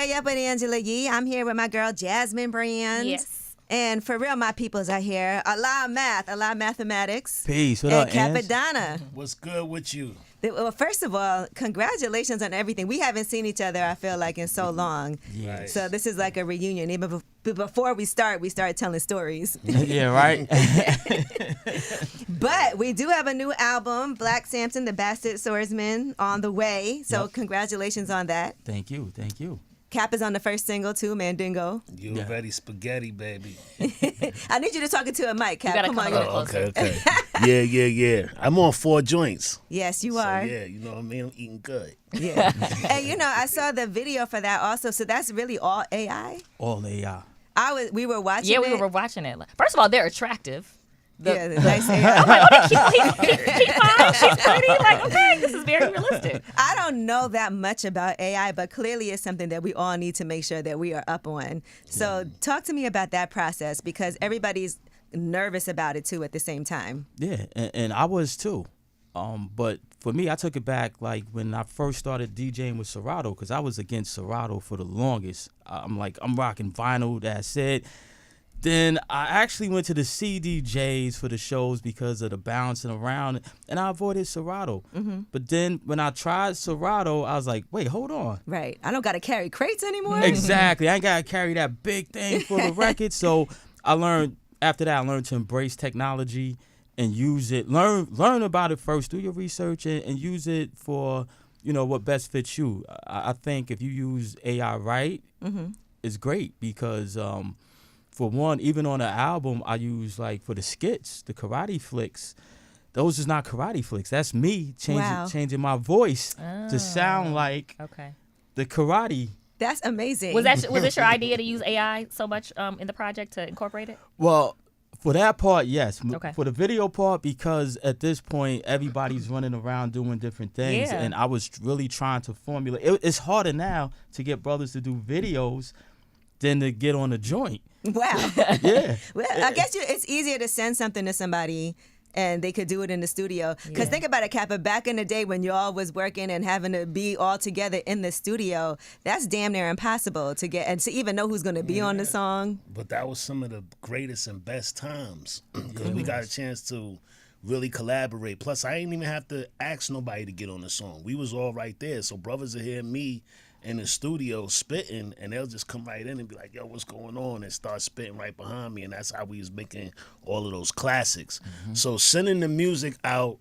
Way Up with Angela Yee. I'm here with my girl Jasmine Brand. Yes. And for real, my peoples are here. A lot of mathematics. Peace. What and up, Ans? Cappadonna. What's good with you? Well, first of all, congratulations on everything. We haven't seen each other, I feel like, in so long. Right. So this is like a reunion. Even before we start telling stories. Yeah, right? But we do have a new album, Black Samson, the Bastard Swordsman, on the way. So congratulations on that. Thank you. Cap is on the first single, too, Mandingo. You already spaghetti, baby. I need you to talk into a mic, Cap. You gotta Come come on. a little closer. Okay. Yeah. I'm on 4 joints. Yes, you So, are. yeah, you know what I mean? I'm eating good. Yeah. And, I saw the video for that also. So that's really all AI? All AI. We were watching Yeah, it. we were watching it. First of all, they're attractive. Yeah, the nice AI. I'm like, he's fine. She's pretty. Like, okay, this is very realistic. I don't know that much about AI, but clearly it's something that we all need to make sure that we are up on. So talk to me about that process, because everybody's nervous about it too at the same time. Yeah, and I was too. But for me, I took it back like when I first started DJing with Serato, because I was against Serato for the longest. I'm rocking vinyl, that's it. Then I actually went to the CDJs for the shows because of the bouncing around, and I avoided Serato. Mm-hmm. But then when I tried Serato, I was like, wait, hold on. Right. I don't got to carry crates anymore. Exactly. I ain't got to carry that big thing for the record. So after that, I learned to embrace technology and use it. Learn about it first. Do your research and use it for, what best fits you. I think if you use AI right, it's great because for one, even on an album, I use for the skits, the karate flicks. Those is not karate flicks. That's me changing my voice to sound like the karate. That's amazing. Was this your idea to use AI so much in the project to incorporate it? Well, for that part, yes. Okay. For the video part, because at this point, everybody's running around doing different things, and I was really trying to formulate. It's harder now to get brothers to do videos than to get on a joint. Wow. Yeah. Well, I guess it's easier to send something to somebody and they could do it in the studio. Because think about it, Kappa, back in the day when y'all was working and having to be all together in the studio, that's damn near impossible to get and to even know who's going to be on the song. But that was some of the greatest and best times because we got a chance to really collaborate. Plus, I ain't even have to ask nobody to get on the song. We was all right there. So brothers will hear me in the studio spitting, and they'll just come right in and be like, yo, what's going on? And start spitting right behind me. And that's how we was making all of those classics. So sending the music out,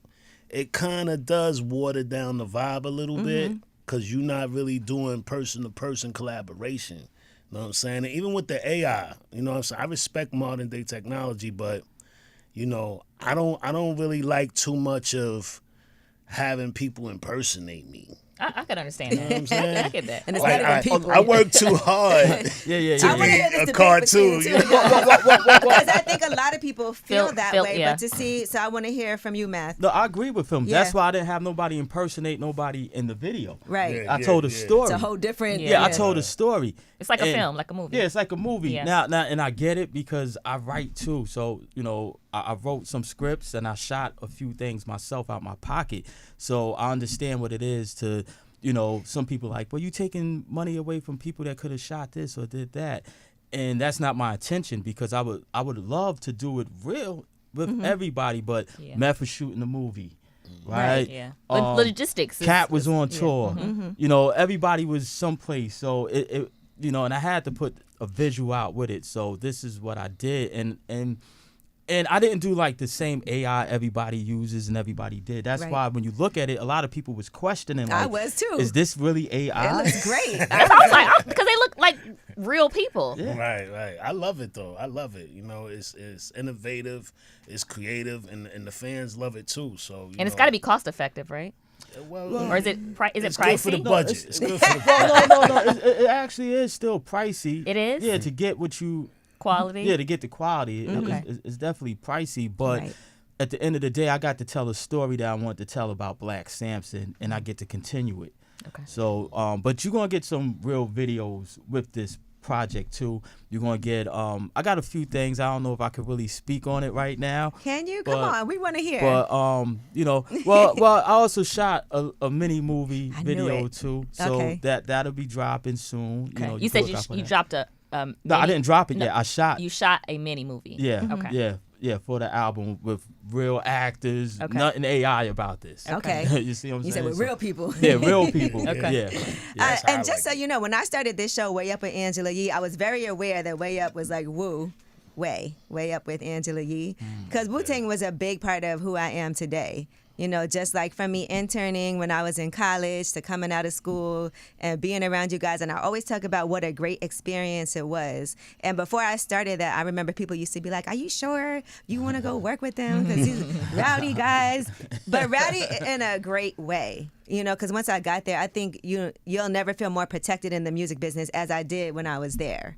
it kind of does water down the vibe a little bit because you're not really doing person-to-person collaboration. You know what I'm saying? And even with the AI, you know what I'm saying? I respect modern day technology, but, I don't really like too much of having people impersonate me. I can understand that. You know what I'm saying? I get that. And it's not even people. I work too hard to be a cartoon. Because I think a lot of people feel that way. Yeah. But so I want to hear from you, Math. No, I agree with him. Yeah. That's why I didn't have nobody impersonate nobody in the video. Right. I told a story. It's a whole different. I told a story. It's like a film, like a movie. Yeah, it's like a movie. Yeah. Now, and I get it because I write too. So, I wrote some scripts and I shot a few things myself out my pocket. So I understand what it is to, some people like, well, you taking money away from people that could have shot this or did that. And that's not my intention because I would love to do it real with everybody, but Meth was shooting the movie. Right. Yeah. Logistics. Cat was on tour. Everybody was someplace. So it and I had to put a visual out with it. So this is what I did, and I didn't do like the same AI everybody uses and everybody did. That's why when you look at it, a lot of people was questioning. Like, I was too. Is this really AI? It looks great. That's what I was like, because they look like real people. Yeah. Right. I love it though. I love it. It's innovative, it's creative, and the fans love it too. So And it's got to be cost effective, right? Well, Or is it it's pricey? good for the budget. It's good for the budget. No. It actually is still pricey. It is? Yeah, to get what you. Quality? Yeah, to get the quality. It's definitely pricey, but at the end of the day, I got to tell a story that I want to tell about Black Samson, and I get to continue it. Okay. So, but you're going to get some real videos with this project too. You're gonna get I got a few things. I don't know if I could really speak on it right now. Can you? Come on, we want to hear. But you know, well, I also shot a mini movie video too, so that'll be dropping soon. Okay. You know, you said you dropped a. No, I didn't drop it yet. I shot. You shot a mini movie. Yeah. Okay. Yeah, for the album with real actors. Okay. Nothing AI about this. Okay. You see what I'm saying? You said with real people. Yeah, real people. Okay. Yeah. And just so you know, when I started this show, Way Up with Angela Yee, I was very aware that Way Up was like Way Up with Angela Yee. Because Wu-Tang was a big part of who I am today. You know, just like from me interning when I was in college to coming out of school and being around you guys. And I always talk about what a great experience it was. And before I started that, I remember people used to be like, are you sure you want to go work with them? Because these rowdy guys. But rowdy in a great way. You know, because once I got there, I think you'll never feel more protected in the music business as I did when I was there.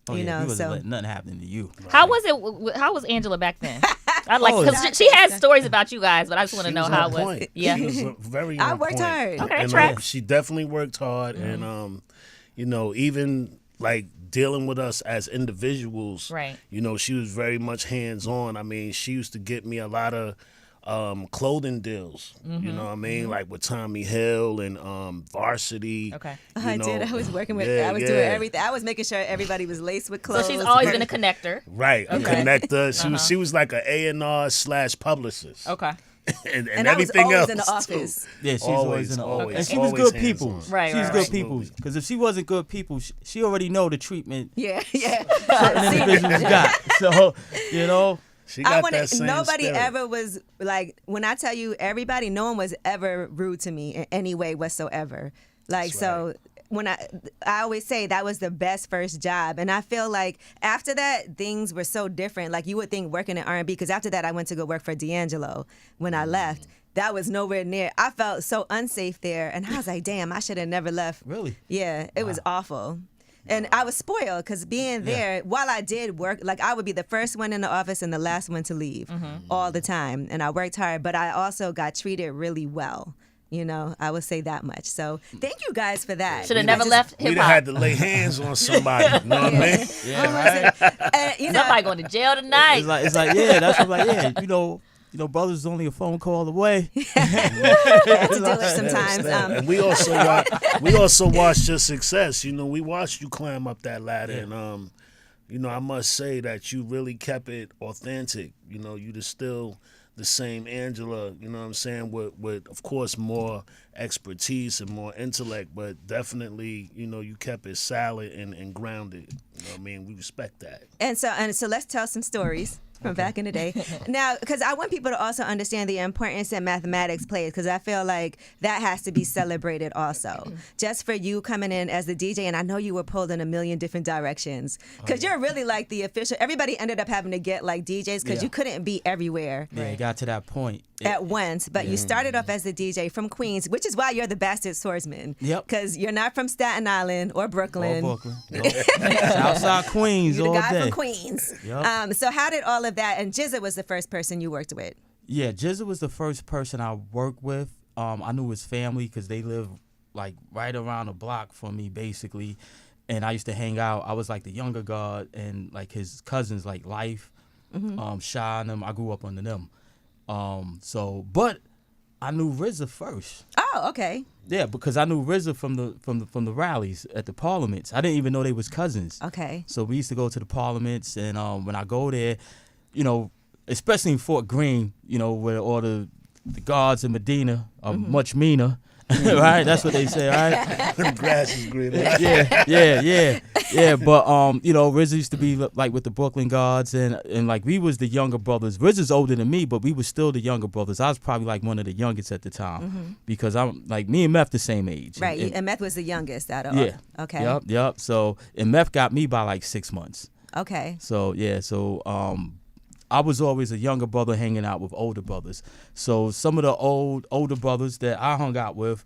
Oh, you know, he wasn't so letting nothing happen to you. Right. How was it? How was Angela back then? I'd like because she has stories about you guys, but I just want to know how it was. Yeah, she was very. I worked hard. Okay, and, she definitely worked hard, and you know, even like dealing with us as individuals, right? You know, she was very much hands on. I mean, she used to get me a lot of clothing deals, you know what I mean, like with Tommy Hill and Varsity. Okay, I did. I was working with. I was doing everything. I was making sure everybody was laced with clothes. So she's always been a connector, right? A connector. She was like an A&R / publicist. Okay. and I everything was always else in the office. Too. Yeah, she's always in the office. And she was good people. Right, She's right, good right. people. Because if she wasn't good people, she already know the treatment. Yeah. Certain individuals got. So, you know. She got that same nobody spirit. ever was like, when I tell you everybody, no one was ever rude to me in any way whatsoever. Like, That's so right. when I always say that was the best first job. And I feel like after that, things were so different. Like you would think working in R&B, because after that, I went to go work for D'Angelo when I left. That was nowhere near. I felt so unsafe there. And I was like, damn, I should have never left. Really? Yeah, it was awful. And I was spoiled because being there, while I did work, like I would be the first one in the office and the last one to leave all the time. And I worked hard, but I also got treated really well. You know, I would say that much. So thank you guys for that. Should have never left hip We'd hop. have had to lay hands on somebody. You know what I mean? Yeah, right. You know, Somebody going to jail tonight. It's like yeah, that's what like yeah, you know, brothers is only a phone call away. I had to do it sometimes. And we also watched your success. You know, we watched you climb up that ladder, and you know, I must say that you really kept it authentic. You know, you still the same Angela. You know what I'm saying? With of course more expertise and more intellect, but definitely, you know, you kept it solid and grounded. You know what I mean? We respect that. And so let's tell some stories from back in the day. Now, because I want people to also understand the importance that mathematics plays, because I feel like that has to be celebrated also. Just for you coming in as the DJ, and I know you were pulled in a million different directions, because you're really like the official. Everybody ended up having to get like DJs because you couldn't be everywhere Yeah, it got to that point. at once. But you started off as the DJ from Queens, which is why you're the bastard swordsman. Yep. Because you're not from Staten Island or Brooklyn. Nope. Outside Queens You're all the guy day. from Queens. Yep. So how did all of that, and Jizza was the first person you worked with. Yeah, Jizza was the first person I worked with. I knew his family because they lived like right around the block from me, basically. And I used to hang out. I was like the younger guard, and like his cousins, like Life, Shy, and them. I grew up under them. But I knew RZA first. Oh, okay. Yeah, because I knew RZA from the rallies at the parliaments. I didn't even know they was cousins. Okay. So we used to go to the parliaments, and when I go there, you know, especially in Fort Greene, you know, where all the guards in Medina are much meaner, right? That's what they say, right? The grass is green. Yeah. But you know, RZA used to be like with the Brooklyn guards, and like we was the younger brothers. RZA's older than me, but we was still the younger brothers. I was probably like one of the youngest at the time because I'm like me and Meth the same age. Right. And Meth was the youngest out of all. Yeah. Okay. Yep. So and Meth got me by like 6 months. Okay. So yeah. So I was always a younger brother hanging out with older brothers. So some of the older brothers that I hung out with,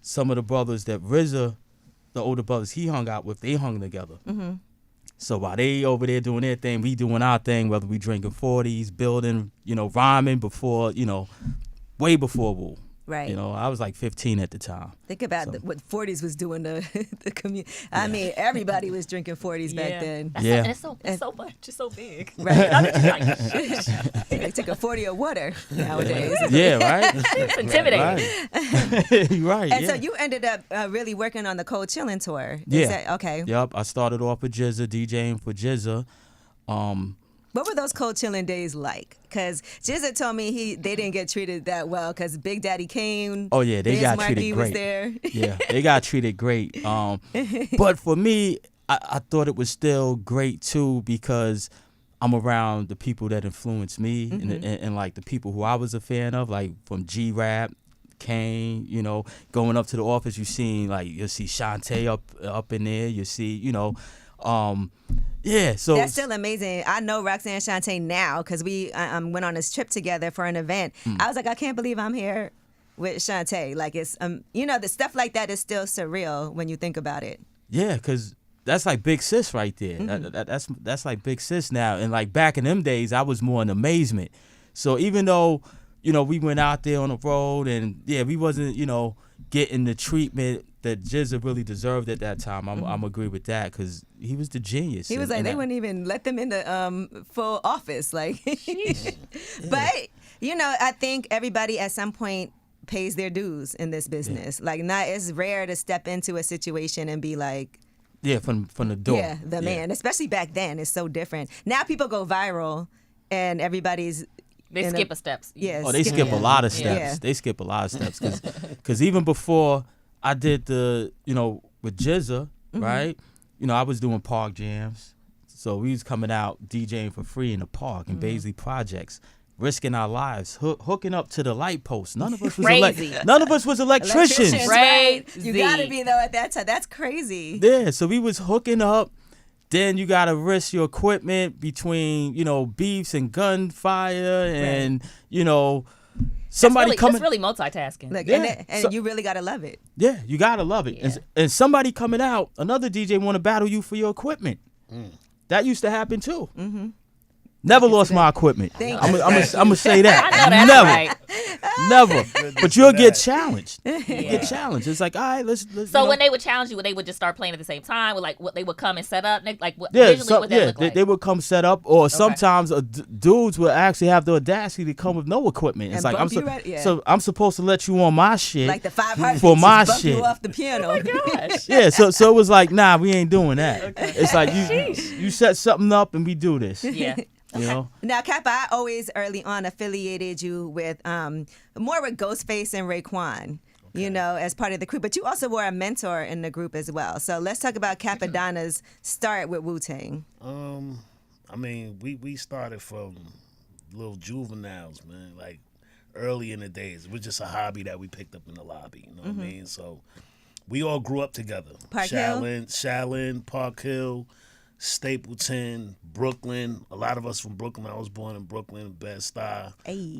some of the brothers that RZA, the older brothers he hung out with, they hung together. So while they over there doing their thing, we doing our thing, whether we drinking 40s, building, you know, rhyming before, you know, way before Wu. Right. You know, I was like 15 at the time. Think about what 40s was doing to the community. I mean, everybody was drinking 40s back then. And it's so much. It's so big. Right. I'm just like, sheesh. They took a 40 of water nowadays. Yeah, right? It's intimidating. Right, And yeah. so you ended up really working on the Cold Chillin' tour. Yeah. Okay. Yep, I started off with Jizza, DJing for Jizza. What were those Cold Chillin' days like? Because Jizza told me they didn't get treated that well because Big Daddy Kane. Oh yeah, they Biz got Markie treated was great. there. Yeah, they got treated great. But for me, I thought it was still great too because I'm around the people that influenced me and like the people who I was a fan of, like from G-Rap, Kane, you know, going up to the office, you'll see Shantae up in there, you see, you know, yeah, so That's still amazing. I know Roxanne Shantae now because we went on this trip together for an event. I was like, I can't believe I'm here with Shantae. Like it's you know, the stuff like that is still surreal when you think about it. yeah, because that's like Big Sis right there. That's like Big Sis now. And like back in them days, I was more in amazement. So even though, you know, we went out there on the road and yeah, we wasn't, you know, getting the treatment that Jizza really deserved at that time. I'm agree with that because he was the genius. He was like, they wouldn't even let them in the full office. Like, but you know, I think everybody at some point pays their dues in this business. Like, it's rare to step into a situation and be like, yeah, from the door. Yeah, the man. Especially back then, it's so different. Now people go viral, and everybody's. They skip a steps. Yeah. Oh, they skip a lot of steps. Yeah. They skip a lot of steps because even before I did the, you know, with Jizza, right? You know, I was doing park jams. So we was coming out DJing for free in the park in Baisley Projects, risking our lives, hooking up to the light post. None of us was electricians. Right? You gotta be though at that time. That's crazy. Yeah, so we was hooking up. Then you gotta risk your equipment between, you know, beefs and gunfire and, you know, somebody coming. It's really multitasking. Look, Yeah. and you really gotta love it. Yeah, you gotta love it. Yeah. And somebody coming out, another DJ want to battle you for your equipment. That used to happen too. Never lost my equipment. I'm gonna say that. I know that's right. Never. But you'll get challenged. You get challenged. It's like, all right, let's So when they would challenge you, they would just start playing at the same time. With like, what they would come and set up. Like, what? Yeah, Visually, what that look like? they would come set up, or sometimes dudes would actually have the audacity to come with no equipment. It's And like bump you so I'm supposed to let you on my shit, Like the 5 heartbeats for my just bump shit. you off the piano. Oh my gosh. Yeah, so it was like, nah, we ain't doing that. It's like you set something up and we do this. Yeah. You know? Now, Kappa, I always early on affiliated you with more with Ghostface and Raekwon, you know, as part of the crew. But you also were a mentor in the group as well. So let's talk about Cappadonna's start with Wu-Tang. I mean, we started from little juveniles, man. Like early in the days, it was just a hobby that we picked up in the lobby. You know what I mean? So we all grew up together. Park Hill? Shaolin, Park Hill, Stapleton, Brooklyn. A lot of us from Brooklyn. I was born in Brooklyn, Bed-Stuy. Hey.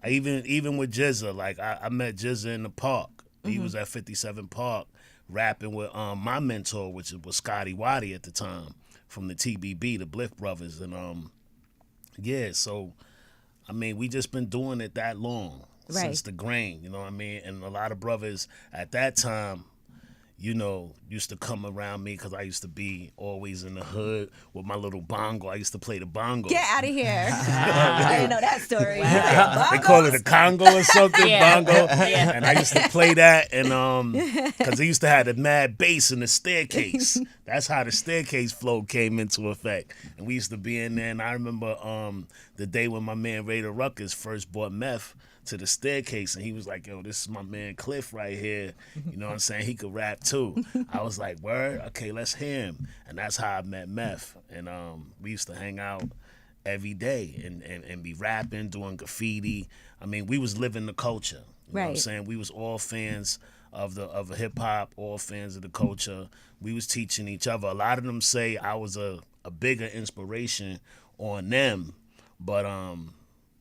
I even with Jizza, like I met Jizza in the park. He was at 57 Park rapping with my mentor, which was Scotty Waddy at the time from the TBB, the Bliff Brothers, and yeah. So I mean, we just been doing it that long since the Greene, you know what I mean? And a lot of brothers at that time, you know, used to come around me because I used to be always in the hood with my little bongo. I used to play the bongo. Get out of here. I didn't know that story. They call it a Congo or something, Yeah. bongo. Yeah. And I used to play that, and because they used to have the mad bass in the staircase. That's how the staircase flow came into effect. And we used to be in there, and I remember the day when my man Raider Ruckus first bought meth to the staircase, and he was like, yo, this is my man Cliff right here. You know what I'm saying? He could rap too. I was like, word? Okay, let's hear him. And that's how I met Meth. And we used to hang out every day and be rapping, doing graffiti. I mean, we was living the culture. You know what I'm saying? We was all fans of hip hop, all fans of the culture. We was teaching each other. A lot of them say I was a bigger inspiration on them, but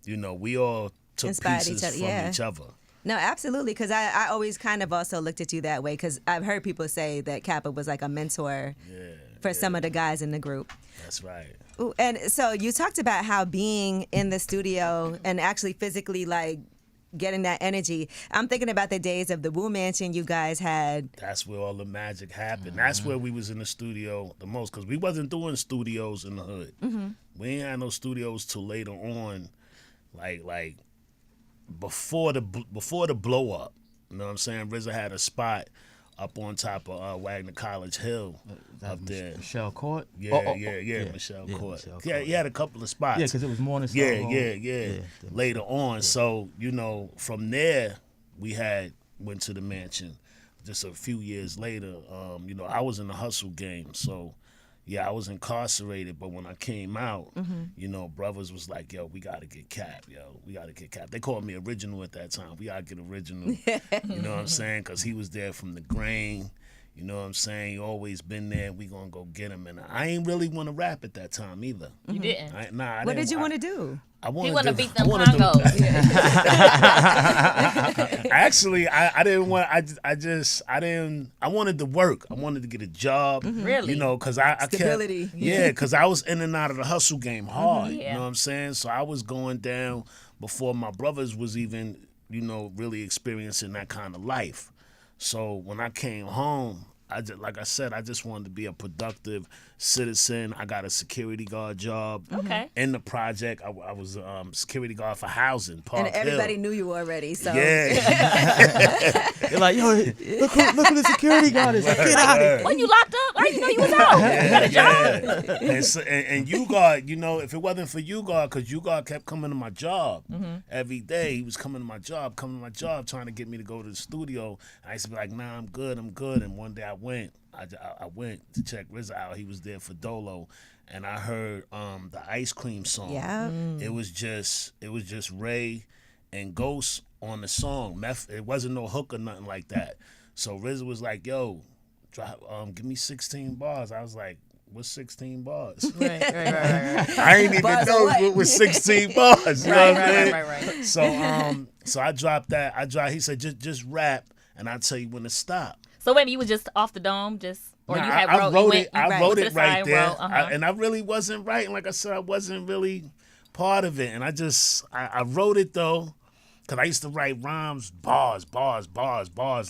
you know, we all took Inspired pieces each other, from each other. No, absolutely, because I always kind of also looked at you that way, because I've heard people say that Kappa was like a mentor for some of the guys in the group. That's right. Ooh, and so you talked about how being in the studio and actually physically like getting that energy. I'm thinking about the days of the Wu Mansion you guys had. That's where all the magic happened. That's where we was in the studio the most, because we wasn't doing studios in the hood. We ain't had no studios till later on, like before the blow up. You know what I'm saying? RZA had a spot up on top of Wagner College Hill up there. Michelle Court? Yeah, Michelle Court. Yeah, he had a couple of spots. Yeah, because it was morning. Yeah. Later on. So, from there, we went to the mansion just a few years later. I was in the hustle game. So, yeah, I was incarcerated. But when I came out, brothers was like, yo, we got to get Cap, We got to get Cap. They called me Original at that time. We got to get Original. You know what I'm saying? Because he was there from the grain. You know what I'm saying? He always been there. We going to go get him. And I ain't really want to rap at that time either. You didn't? I didn't. What did you want to do? I wanted to beat them Congos. Actually, I didn't want. I didn't. I wanted to work. I wanted to get a job. Really? Because I Stability. kept. Yeah, because I was in and out of the hustle game hard. You know what I'm saying? So I was going down before my brothers was even, really experiencing that kind of life. So when I came home, like I said, I just wanted to be a productive citizen. I got a security guard job in the project. I was security guard for housing, Park And everybody Hill. knew you already. So They're like, yo, look who the security guard is. Like, get out of here. When you locked up, I didn't know you was out. You got a job. And U-Guard, if it wasn't for U-Guard, because U-Guard kept coming to my job every day. He was coming to my job, trying to get me to go to the studio. I used to be like, nah, I'm good. And one day I went to check RZA out. He was there for Dolo, and I heard the Ice Cream song. Yeah. It was just Ray and Ghost on the song. It wasn't no hook or nothing like that. So RZA was like, yo, give me 16 bars. I was like, what's 16 bars? Right. I ain't even Bars know away. what was 16 bars. You know what I mean? Right. So I dropped that. He said, just rap, and I'll tell you when to stop. So maybe you was just off the dome, or you had I wrote it. I wrote it right there, Uh-huh. and I really wasn't writing. Like I said, I wasn't really part of it, and I wrote it though, because I used to write rhymes, bars,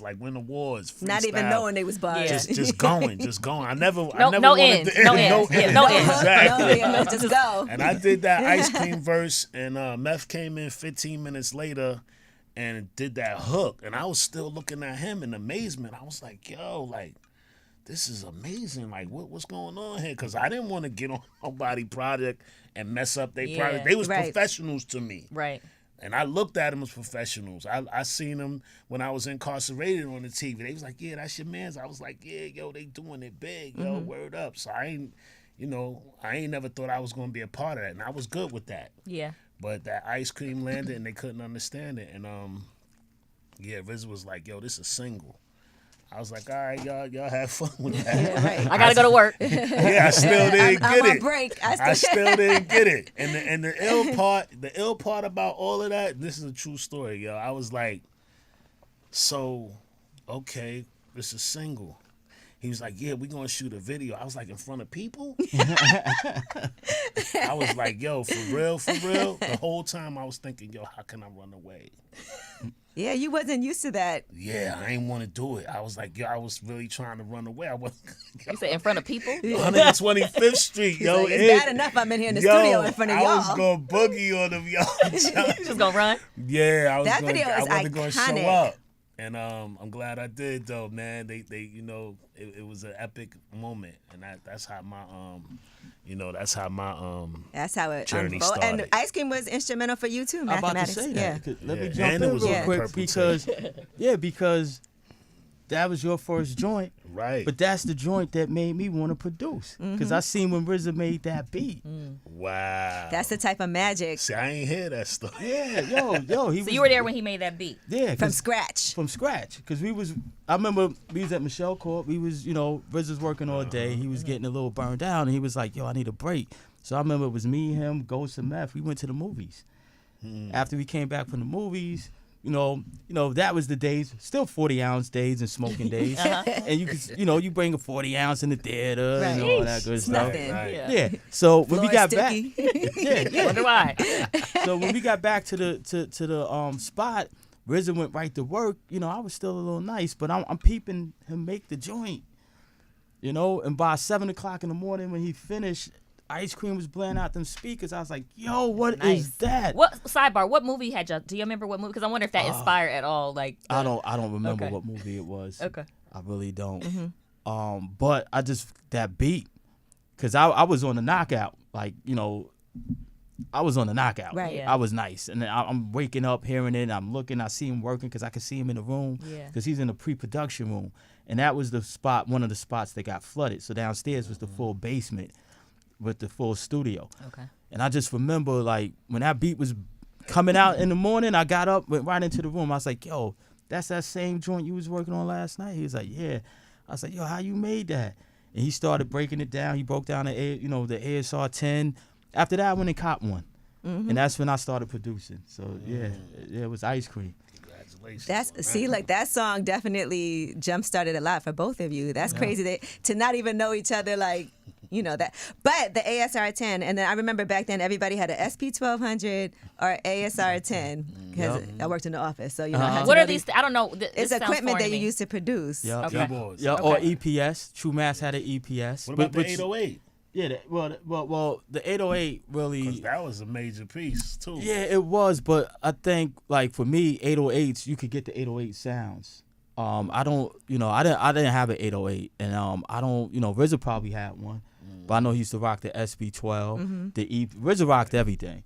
like win awards. Freestyle. not even knowing they was bars. Yeah. Just going. I never No wanted end. to end. No end. Yeah, no end. Exactly. No, just go. And I did that Ice Cream verse, and Meth came in 15 minutes later and did that hook, and I was still looking at him in amazement. I was like, yo, like, this is amazing. Like, what's going on here? Because I didn't want to get on nobody project and mess up their project. They was professionals to me. Right. And I looked at them as professionals. I seen them when I was incarcerated on the TV. They was like, yeah, that's your man's. I was like, yeah, yo, they doing it big. Yo, word up. So I ain't never thought I was going to be a part of that. And I was good with that. Yeah. But that Ice Cream landed and they couldn't understand it. And RZA was like, yo, this is a single. I was like, all right, y'all have fun with that. Yeah, right. I gotta go to work. Yeah, I still didn't get I'm on it. break. I still didn't get it. And the ill part about all of that, this is a true story, yo. I was like, so, okay, this is a single. He was like, yeah, we're going to shoot a video. I was like, in front of people? I was like, yo, for real? The whole time I was thinking, yo, how can I run away? Yeah, you wasn't used to that. Yeah, I ain't want to do it. I was like, yo, I was really trying to run away. I wasn't. You said in front of people? 125th Street, yo. Like, it's bad enough I'm in here in the studio in front of y'all. I was going to boogie on them, y'all. You just gonna run? Yeah, That video is wasn't going to show iconic. up. And I'm glad I did, though, man. They it was an epic moment, and that's how my That's how it journey unfolded. And started. Ice Cream was instrumental for you too. I'm about to Mathematics. say Yeah. that. Let me Yeah. jump And in it was real on quick Purple because that was your first joint. Right. But that's the joint that made me want to produce. Because I seen when RZA made that beat. Wow. That's the type of magic See, I ain't hear that stuff. Yeah, yo. He So was, you were there when he made that beat? Yeah. from 'cause- scratch. From scratch. Because I remember we was at Michelle Court. We was, RZA's working all day. He was getting a little burned down. And he was like, yo, I need a break. So I remember it was me, him, Ghost, and Meth. We went to the movies. After we came back from the movies, that was the days, still 40-ounce days and smoking days. And you could, you bring a 40 ounce in the theater Right. and all that good It's stuff. nothing. Right. Yeah. So when we Floor got sticky. back, yeah. Wonder why. So when we got back to the spot, RZA went right to work. I was still a little nice, but I'm peeping him make the joint. And by 7:00 in the morning when he finished, Ice Cream was blaring out them speakers. I was like, "Yo, what is that?" What sidebar? What movie had y'all? Do you remember what movie? Because I wonder if that inspired at all. Like I don't remember Okay. what movie it was. Okay. I really don't. But I just that beat, cause I was on the knockout. Like I was on the knockout. Right. Yeah. I was nice, and then I'm waking up, hearing it. I'm looking. I see him working because I could see him in the room. Yeah. Because he's in the pre-production room, and that was the spot. One of the spots that got flooded. So downstairs was the full basement with the full studio. Okay. And I just remember like when that beat was coming out in the morning, I got up, went right into the room. I was like, "Yo, that's that same joint you was working on last night." He was like, "Yeah." I was like, "Yo, how you made that?" And he started breaking it down. He broke down the ASR 10. After that, I went and caught one. And that's when I started producing. So yeah, it was Ice Cream. Congratulations. That song definitely jump started a lot for both of you. That's crazy to not even know each other that. But the ASR 10, and then I remember back then everybody had an SP 1200 or ASR 10 because I worked in the office. So I had to What know are these? I don't know. It's equipment that you use to produce. Yeah, Okay. Keyboards. yeah, or EPS. True Mass had an EPS. What about the Which- 808? Yeah, well, the 808 really. 'Cause that was a major piece too. Yeah, it was, but I think like for me, 808s, you could get the 808 sounds. I don't, I didn't have an 808, and I don't, RZA probably had one, but I know he used to rock the SB12. RZA rocked everything,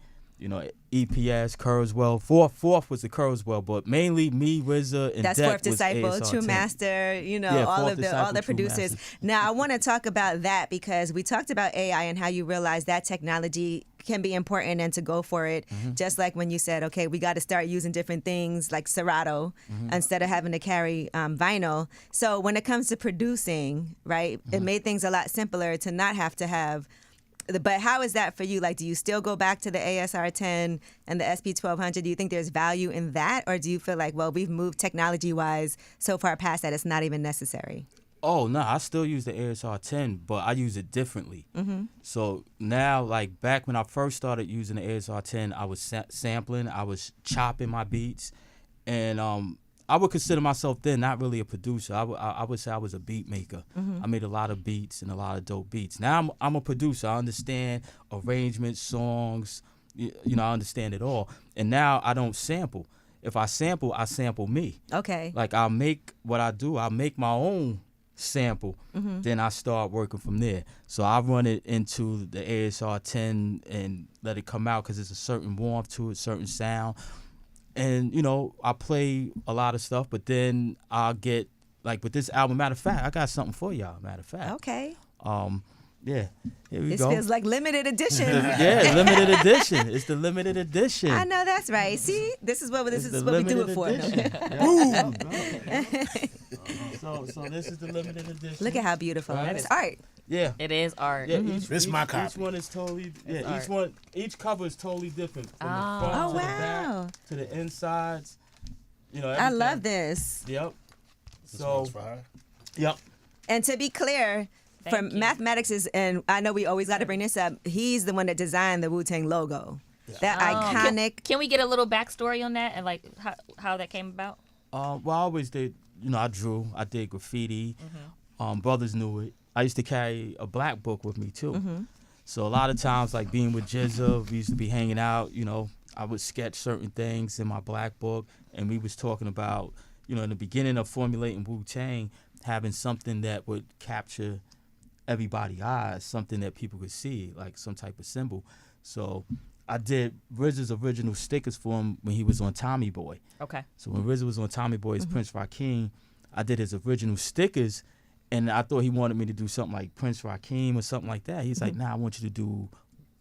EPS, Kurzweil. Fourth was the Kurzweil, but mainly me, RZA, and That's Deck Fourth was Disciple, ASR True 10. Master, all Fourth of the Disciple, True producers. Masters. Now I want to talk about that because we talked about AI and how you realize that technology can be important and to go for it. Just like when you said, okay, we got to start using different things like Serato instead of having to carry vinyl. So when it comes to producing, right, it made things a lot simpler to not have to have. But how is that for you? Like, do you still go back to the ASR 10 and the SP 1200? Do you think there's value in that? Or do you feel like, well, we've moved technology-wise so far past that it's not even necessary? Oh, no, I still use the ASR 10, but I use it differently. So now, like back when I first started using the ASR 10, I was sampling, I was chopping my beats, and I would consider myself then not really a producer. I would say I was a beat maker. I made a lot of beats and a lot of dope beats. Now I'm a producer. I understand arrangements, songs, I understand it all. And now I don't sample. If I sample me. Okay. Like I'll make my own sample, then I start working from there. So I run it into the ASR 10 and let it come out because there's a certain warmth to it, certain sound. And, I play a lot of stuff, but then I'll get, like with this album, matter of fact, I got something for y'all, matter of fact. Okay. Yeah, here we This go. feels like limited edition. Yeah, limited edition. It's the limited edition. I know that's right. See, this is what we do it for. So this is the limited edition. Look at how beautiful. Right. It's art. Yeah. It is art. Yeah, This my copy. Each one is totally art. each cover is totally different from the Oh. front Oh, to the wow. back to the insides. I everything. love this. Yep. This So one's for her. yep. And to be clear, Thank from you. Mathematics is, and I know we always got to bring this up, he's the one that designed the Wu-Tang logo. That iconic. Can we get a little backstory on that and like how that came about? Well, I always did. I drew. I did graffiti. Brothers knew it. I used to carry a black book with me too. So a lot of times, like being with Jizza, we used to be hanging out. I would sketch certain things in my black book, and we was talking about, in the beginning of formulating Wu-Tang, having something that would capture everybody's eyes, something that people could see, like some type of symbol. So I did RZA's original stickers for him when he was on Tommy Boy. Okay. So when RZA was on Tommy Boy's Prince Rakeem, I did his original stickers, and I thought he wanted me to do something like Prince Rakeem or something like that. He's like, nah, I want you to do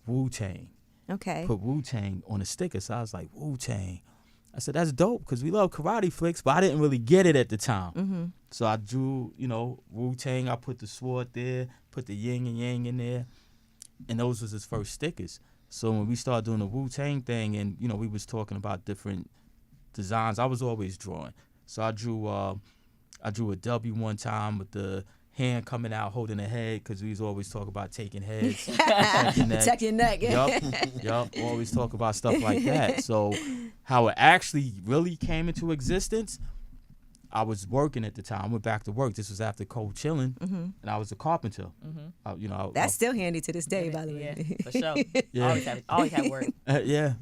Wu-Tang. Okay. Put Wu-Tang on the sticker. So I was like, Wu-Tang. I said, that's dope, because we love karate flicks, but I didn't really get it at the time. So I drew, Wu-Tang. I put the sword there, put the yin and yang in there, and those was his first stickers. So when we started doing the Wu-Tang thing, and, we was talking about different designs. I was always drawing. So I drew a W one time with the hand coming out holding a head, because we was always talk about taking heads. Protect your neck. Yup. Always talk about stuff like that. So how it actually really came into existence, I was working at the time. I went back to work. This was after cold chilling, and I was a carpenter. That's still handy to this day, by the way. For sure. Yeah. Always have work. Yeah.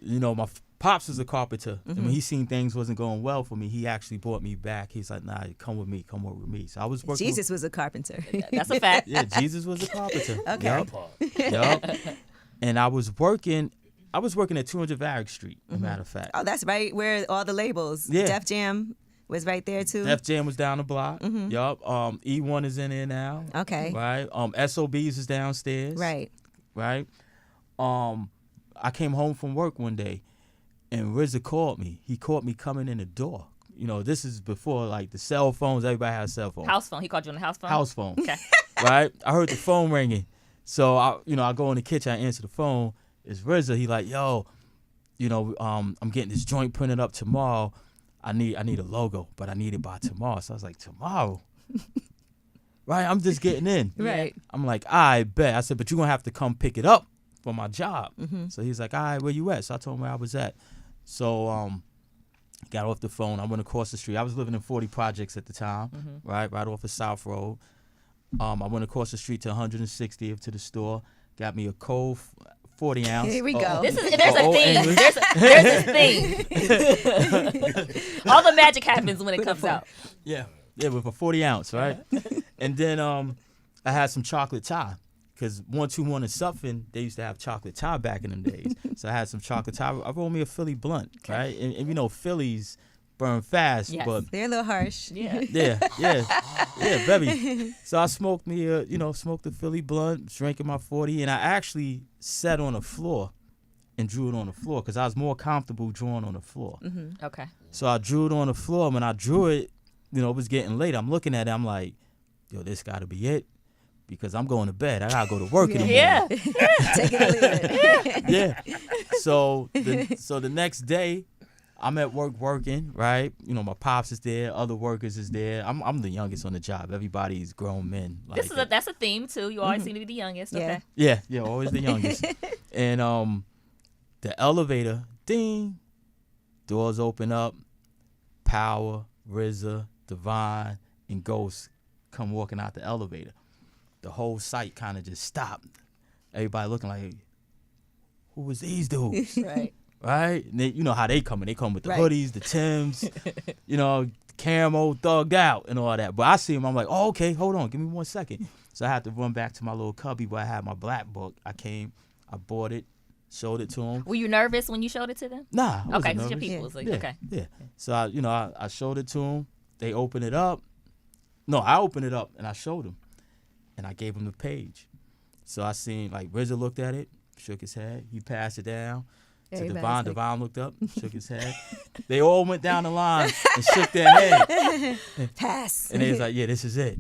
My pops was a carpenter, and when he seen things wasn't going well for me, he actually brought me back. He's like, "Nah, come with me. Come work with me." So I was working. Jesus was a carpenter. That's a fact. Yeah, Jesus was a carpenter. Okay. Yup. And I was working at 200 Varick Street, as a matter of fact. Oh, that's right where all the labels. Yeah. Def Jam was right there too. Def Jam was down the block. Yup. E1 is in there now. Okay. Right. SOBs is downstairs. Right. Right. I came home from work one day, and RZA called me. He caught me coming in the door. This is before like the cell phones. Everybody has cell phones. House phone. He called you on the house phone? House phone. Okay. Right? I heard the phone ringing. So I go in the kitchen, I answer the phone. It's RZA. He like, yo, I'm getting this joint printed up tomorrow. I need a logo, but I need it by tomorrow. So I was like, tomorrow? Right? I'm just getting in. Right. I'm like, I bet. I said, but you're gonna have to come pick it up for my job. So he's like, all right, where you at? So I told him where I was at. So got off the phone. I went across the street. I was living in 40 Projects at the time, right off of South Road. I went across the street to 160th to the store. Got me a cold 40 ounce. Here we go. There's a theme. There's a theme. All the magic happens when it comes out. Yeah, with a 40 ounce, right? And then I had some chocolate tie. Because 121 and Sutphin, they used to have chocolate tie back in them days. So I had some chocolate tie. I rolled me a Philly blunt, right? And Phillies burn fast, but they're a little harsh. Yeah. Yeah, very. So I smoked me smoked the Philly blunt, drinking my 40, and I actually sat on the floor and drew it on the floor because I was more comfortable drawing on the floor. Okay. So I drew it on the floor. When I drew it, it was getting late. I'm looking at it. I'm like, yo, this got to be it. Because I'm going to bed. I got to go to work in the morning. Yeah. Take it or leave it. Yeah. So the next day, I'm at work working, right? My pops is there, other workers is there. I'm the youngest on the job. Everybody's grown men. That's a theme too. You always seem to be the youngest. Okay. Yeah, always the youngest. And the elevator, ding, doors open up. Power, RZA, Divine, and Ghost come walking out the elevator. The whole site kind of just stopped. Everybody looking like, who was these dudes? Right. Right? And they, how they come in. They come with the hoodies, the Timbs, camo, thugged out and all that. But I see them, I'm like, oh, okay, hold on, give me 1 second. So I had to run back to my little cubby where I had my black book. I bought it, showed it to them. Were you nervous when you showed it to them? Nah, I wasn't okay, nervous. Your people was like, yeah, okay. Yeah. So I showed it to them. They opened it up. No, I opened it up and I showed them. And I gave him the page. So I seen, RZA looked at it, shook his head. He passed it down to Divine. Divine looked up, shook his head. They all went down the line and shook their head. Pass. And they was like, yeah, this is it.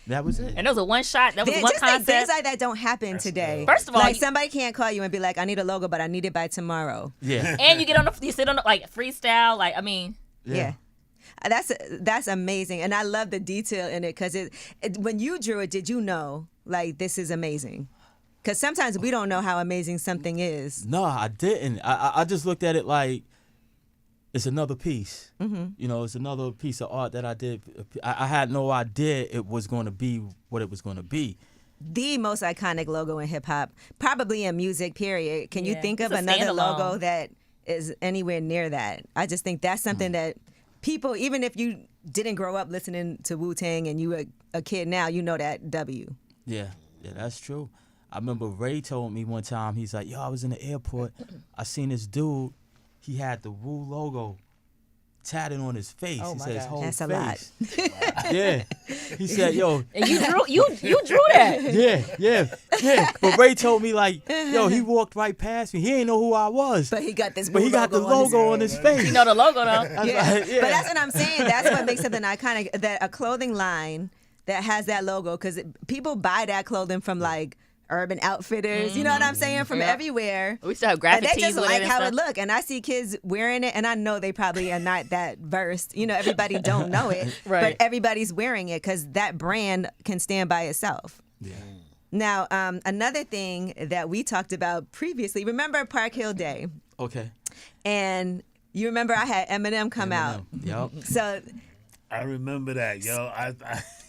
That was it. And that was a one shot. That was one just concept. Things like that don't happen today. First of all, somebody can't call you and be like, I need a logo, but I need it by tomorrow. Yeah. And you sit on freestyle. Yeah. That's amazing, and I love the detail in it because when you drew it, did you know this is amazing? Because sometimes we don't know how amazing something is. No, I didn't. I just looked at it like it's another piece. It's another piece of art that I did. I had no idea it was going to be what it was going to be. The most iconic logo in hip hop, probably in music. Period. Can you think of another logo that is anywhere near that? I just think that's something that people, even if you didn't grow up listening to Wu-Tang and you were a kid now, you know that W. Yeah, that's true. I remember Ray told me one time, he's like, yo, I was in the airport. I seen this dude. He had the Wu logo tatted on his face. Oh, he my said his God. whole That's face. a lot. Yeah. He said, yo. And you drew that. Yeah. But Ray told me he walked right past me. He didn't know who I was. But he got the logo on his face. You know the logo though. Yeah. But that's what I'm saying. That's what makes something iconic. That a clothing line that has that logo, because people buy that clothing from Urban Outfitters, you know what I'm saying, from everywhere. We still have And graphic they tees just with like it and how stuff. it look, and I see kids wearing it, and I know they probably are not that versed. You know, everybody don't know it, Right. but everybody's wearing it because that brand can stand by itself. Yeah. Now, another thing that we talked about previously, remember Park Hill Day? Okay. And you remember I had Eminem come out. Yep. So I remember that, yo.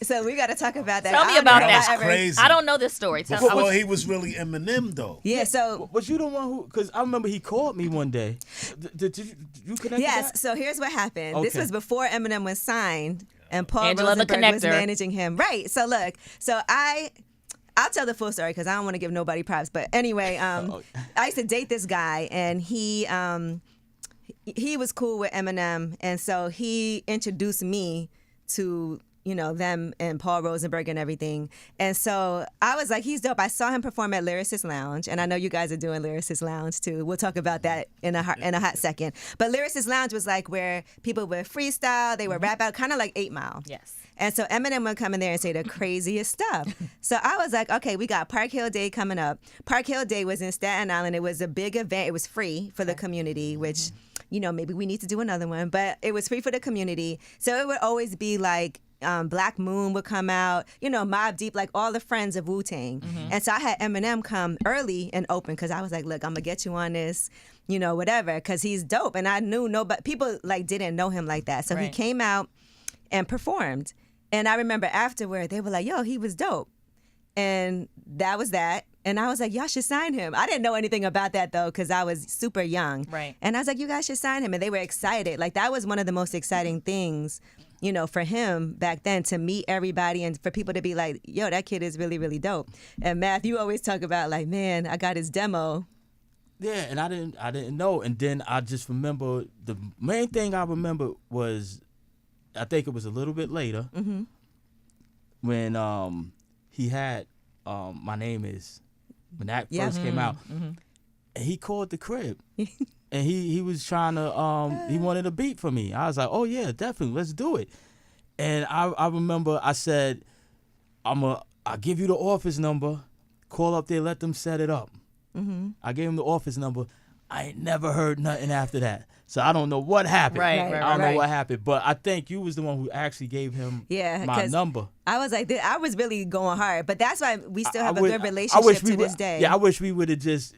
so we got to talk about that. Tell me I don't about know if that. I ever- Crazy. I don't know this story. Tell Before he was really Eminem, though. Yeah, so Was you the one who? Because I remember he called me one day. Did you connect? yes, That? so here's what happened. This Okay. was before Eminem was signed and Paul Angela the Rosenberg was connector. managing him. Right. So look, I'll tell the full story because I don't want to give nobody props. But anyway, I used to date this guy, and he was cool with Eminem, and so he introduced me to them and Paul Rosenberg and everything. And so I was like, he's dope. I saw him perform at Lyricist Lounge, and I know you guys are doing Lyricist Lounge too. We'll talk about that in a hot second. But Lyricist Lounge was like where people would freestyle, they would rap out, kind of like 8 Mile. Yes. And so Eminem would come in there and say the craziest stuff. So I was like, okay, we got Park Hill Day coming up. Park Hill Day was in Staten Island. It was a big event. It was free for the community, which, maybe we need to do another one. But it was free for the community. So it would always be like, Black Moon would come out, Mobb Deep, like all the friends of Wu-Tang. And so I had Eminem come early and open because I was like, look, I'm going to get you on this, whatever, because he's dope. And I knew people like didn't know him like that. So he Right. came out and performed. And I remember afterward, they were like, yo, he was dope. And that was that. And I was like, y'all should sign him. I didn't know anything about that, though, because I was super young. Right. And I was like, you guys should sign him. And they were excited. Like, that was one of the most exciting things, for him back then, to meet everybody and for people to be like, yo, that kid is really, really dope. And Math, you always talk about, like, man, I got his demo. Yeah, and I didn't know. And then I just remember the main thing I remember was, I think it was a little bit later when he had My Name Is, when that first came out, and he called the crib. And he was trying to he wanted a beat for me. I was like, oh yeah, definitely, let's do it. And I remember I said, I'll give you the office number, call up there, let them set it up. I gave him the office number. I ain't never heard nothing after that. So I don't know what happened. Right, I don't know what happened. But I think you was the one who actually gave him my 'cause number. I was like, I was really going hard. But that's why we still have a wish- good I relationship wish to this day. Yeah, I wish we would have just.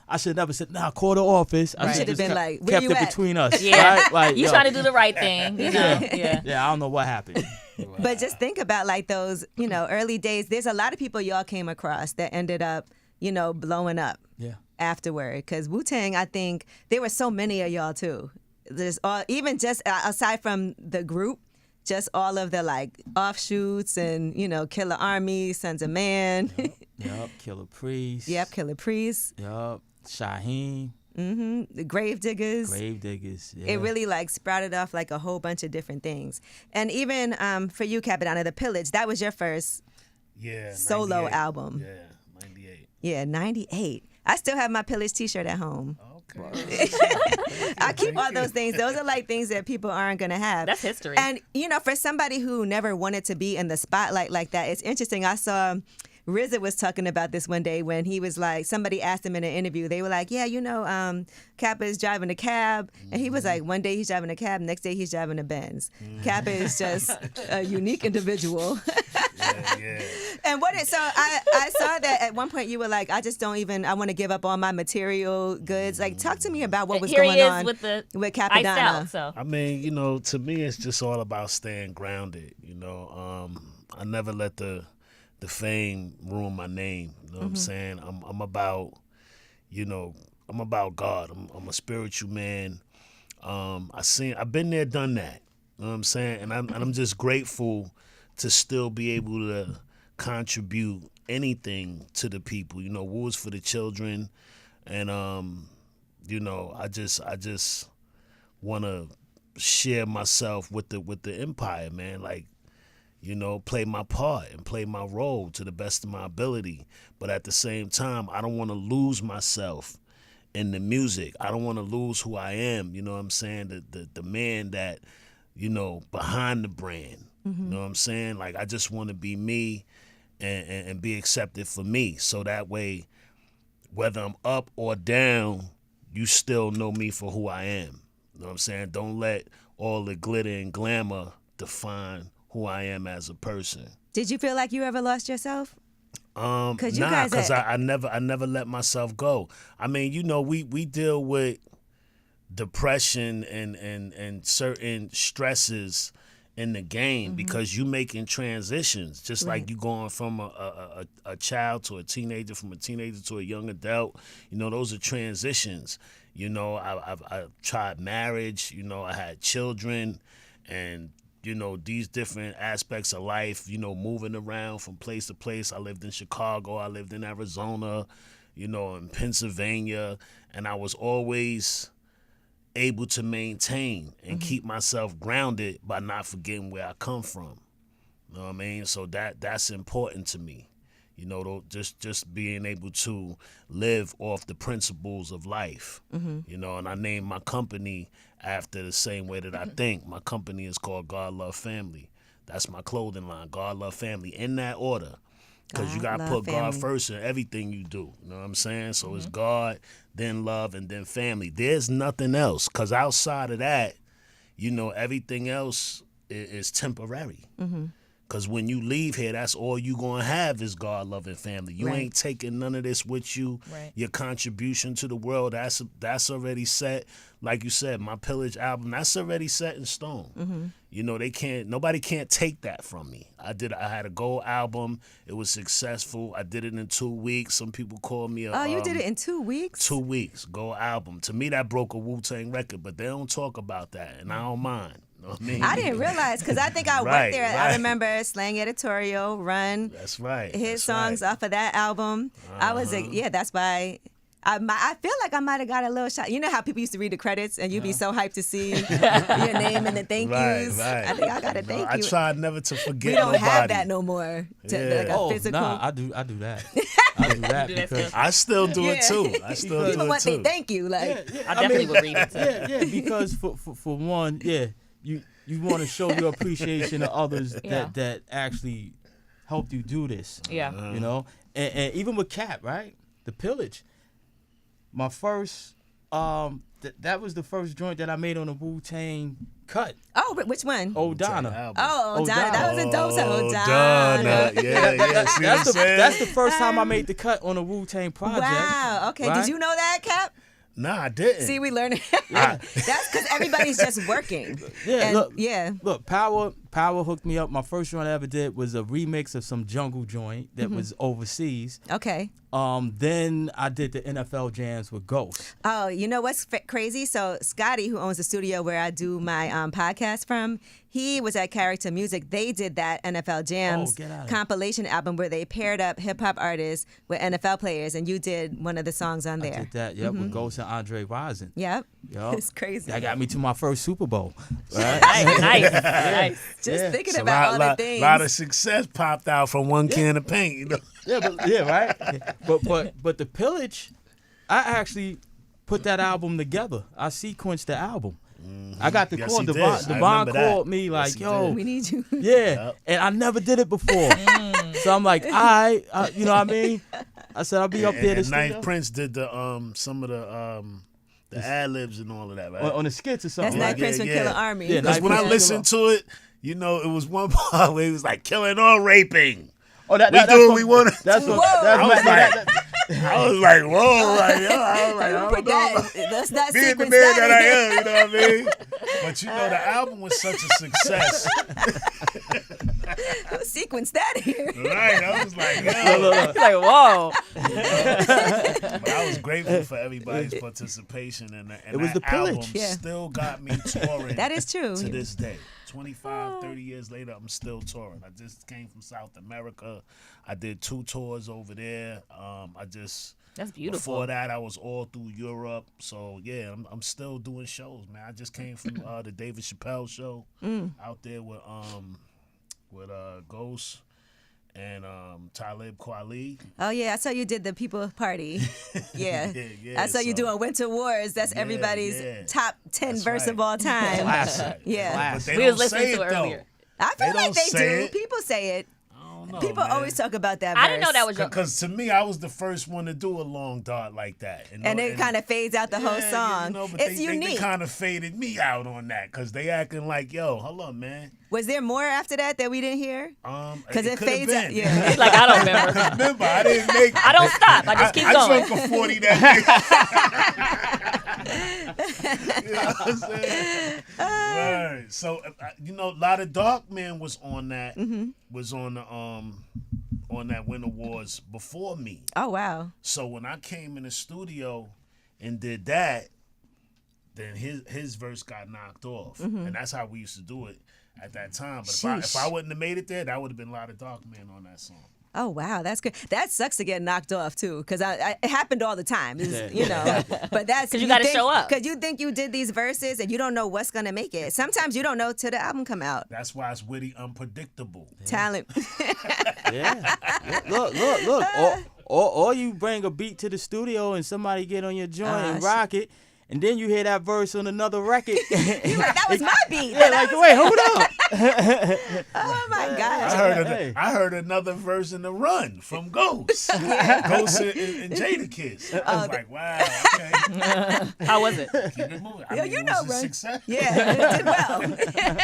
I should never said, "Nah, call the office." I Right. should Should've have been like, where kept you it at? between us. Yeah. Right? Like, You yo. trying to do the right thing, Yeah. Yeah, I don't know what happened. But just think about like those, early days. There's a lot of people y'all came across that ended up, blowing up Yeah. afterward. Because Wu-Tang, I think there were so many of y'all too. There's all, even just aside from the group, just all of the like offshoots and, Killer Army, Sons of Man. Yep. Killer Priest. Yep, Killer Priest. Yep. Shaheem. The Grave Diggers. Grave Diggers. Yeah. It really like sprouted off like a whole bunch of different things. And even for you, Cappadonna, The Pillage, that was your first solo 98. album. Yeah, 98. Yeah, 98. I still have my Pillage t-shirt at home. Okay. I keep all those things. Those are like things that people aren't going to have. That's history. And, for somebody who never wanted to be in the spotlight like that, it's interesting. I saw RZA was talking about this one day when he was like, somebody asked him in an interview, they were like, yeah, Kappa is driving a cab. And he was like, one day he's driving a cab, next day he's driving a Benz. Kappa is just a unique individual. Yeah. And I saw that at one point you were like, I want to give up all my material goods. Like, talk to me about what was Here going he is on with the with iced Cappadonna. out. So I mean, to me, it's just all about staying grounded. I never let the fame ruin my name. You know what I'm saying? I'm about, I'm about God. I'm a spiritual man. I've been there, done that. You know what I'm saying? And I'm just grateful to still be able to contribute anything to the people. Wu is for the children, and I just want to share myself with the empire, man. Like, play my part and play my role to the best of my ability. But at the same time, I don't want to lose myself in the music. I don't want to lose who I am. You know what I'm saying? The man that, behind the brand. You know what I'm saying? Like, I just want to be me and be accepted for me. So that way, whether I'm up or down, you still know me for who I am. You know what I'm saying? Don't let all the glitter and glamour define who I am as a person. Did you feel like you ever lost yourself? Because I never let myself go. I mean, you know, we deal with depression and certain stresses in the game because you making transitions, just like you going from a child to a teenager, from a teenager to a young adult. You know, those are transitions. You know, I tried marriage. You know, I had children, and you know, these different aspects of life, you know, moving around from place to place. I lived in Chicago, I lived in Arizona, you know, in Pennsylvania, and I was always able to maintain and keep myself grounded by not forgetting where I come from. You know what I mean? So that's important to me. You know, just being able to live off the principles of life. You know, and I named my company after the same way that I think. My company is called God Love Family. That's my clothing line, God Love Family, in that order. Because you got to put God first in everything you do. You know what I'm saying? So it's God, then love, and then family. There's nothing else. Because outside of that, you know, everything else is temporary. Because when you leave here, that's all you going to have is God, love, and family. You ain't taking none of this with you. Your contribution to the world, that's already set. Like you said, my Pillage album, that's already set in stone. You know, nobody can't take that from me. I had a gold album. It was successful. I did it in 2 weeks. Some people call me a... Oh, you did it in 2 weeks? 2 weeks, gold album. To me, that broke a Wu-Tang record, but they don't talk about that, and I don't mind. You know what I mean? I didn't realize, because I think I went there. I remember Slang Editorial, Run. That's right. His songs off of that album. I was that's why... I feel like I might have got a little shot. You know how people used to read the credits and you'd be so hyped to see your name and the thank yous? I think I got a thank you. I tried never to forget We don't nobody. have that no more. Like a physical. Nah, I do that. I do that because I still do it too. I still do People it want too. their thank you. Like I definitely would read it too. Yeah, because for one, you want to show your appreciation to others that actually helped you do this. Yeah. You know, and even with Cap, right? The Pillage. My first, that was the first joint that I made on a Wu-Tang cut. Oh, which one? O'Donna. Oh, O'Donna. That was a dope song. O'Donna. Yeah. See what I'm saying? That's the first time I made the cut on a Wu-Tang project. Wow. Okay. Right? Did you know that, Cap? Nah, I didn't. See, we learned. That's because everybody's just working. Look, Power hooked me up. My first joint I ever did was a remix of some jungle joint that was overseas. Okay. Then I did the NFL jams with Ghost. Oh, you know what's crazy? So Scotty, who owns the studio where I do my podcast from, he was at Character Music. They did that NFL Jams compilation album where they paired up hip-hop artists with NFL players, and you did one of the songs on there. I did that, with Ghost and Andre Rison. Yep. It's crazy. That got me to my first Super Bowl. Right? Nice. Just thinking about all the things. A lot of success popped out from one can of paint, you know? Right? But the Pillage, I actually put that album together. I sequenced the album. I got the call. Devon called me like, "Yo, we need you." And I never did it before. So I'm like, you know what I mean? I said I'll be up there. And Ninth Prince did the some of the ad libs and all of that, right? On the skits or something. That's Ninth Prince from Killer Army. Yeah, because when I listened to it, you know, it was one part where he was like, "Killing or raping." Oh, we do what we want. That's what. I was like, whoa, like, yo, I was like, I don't know. Let's not being the man that I am, you know what I mean? But you know, the album was such a success. Sequence that here. Right, I was like, yo. Like, whoa. But I was grateful for everybody's participation, and it was the album Pillage. Still got me touring. That is true. To this day. 25, 30 years later, I'm still touring. I just came from South America. I did 2 tours over there. That's beautiful. Before that, I was all through Europe. So, yeah, I'm still doing shows, man. I just came from the David Chappelle show out there with Ghost and Talib Kweli. Oh, yeah. I saw you did the People Party. Yeah. I saw you doing Winter Wars. That's everybody's top 10 verse of all time. Classic. Yeah. But they We don't was listening say to it, earlier. though. I feel They like don't they say do. it. People say it. don't know. People man. always talk about that. I didn't know that was your. Because to me, I was the first one to do a long dart like that. And it kind of fades out the whole song. But it's they unique. kind of faded me out on that because they acting like, yo, hold up, man. Was there more after that we didn't hear? Because it fades out. Yeah. He's like, I don't remember. Remember, I didn't make it. I don't stop. I just keep going. I drunk a 40 that day. You know what I'm saying? Right. So, a lot of Dark Man was on that. Was on the on that Win Awards before me. Oh wow. So when I came in the studio and did that, then his verse got knocked off, and that's how we used to do it at that time. But if I wouldn't have made it there, that would have been a lot of Dark Man on that song. Oh wow, that's good. That sucks to get knocked off too, because it happened all the time. You know, but that's because you got to show up. Because you think you did these verses and you don't know what's gonna make it. Sometimes you don't know till the album come out. That's why it's witty, unpredictable. Talent. Yeah. Look. Or you bring a beat to the studio and somebody get on your joint and rock it. And then you hear that verse on another record. You're like, that was my beat. Yeah, like, wait, hold up. Oh my gosh. I heard another verse in the Run from Ghost. Ghost and Jadakiss. I was like, wow, okay. How was it? Keep it moving. I mean, you it know, was a right? success. Yeah, it did well.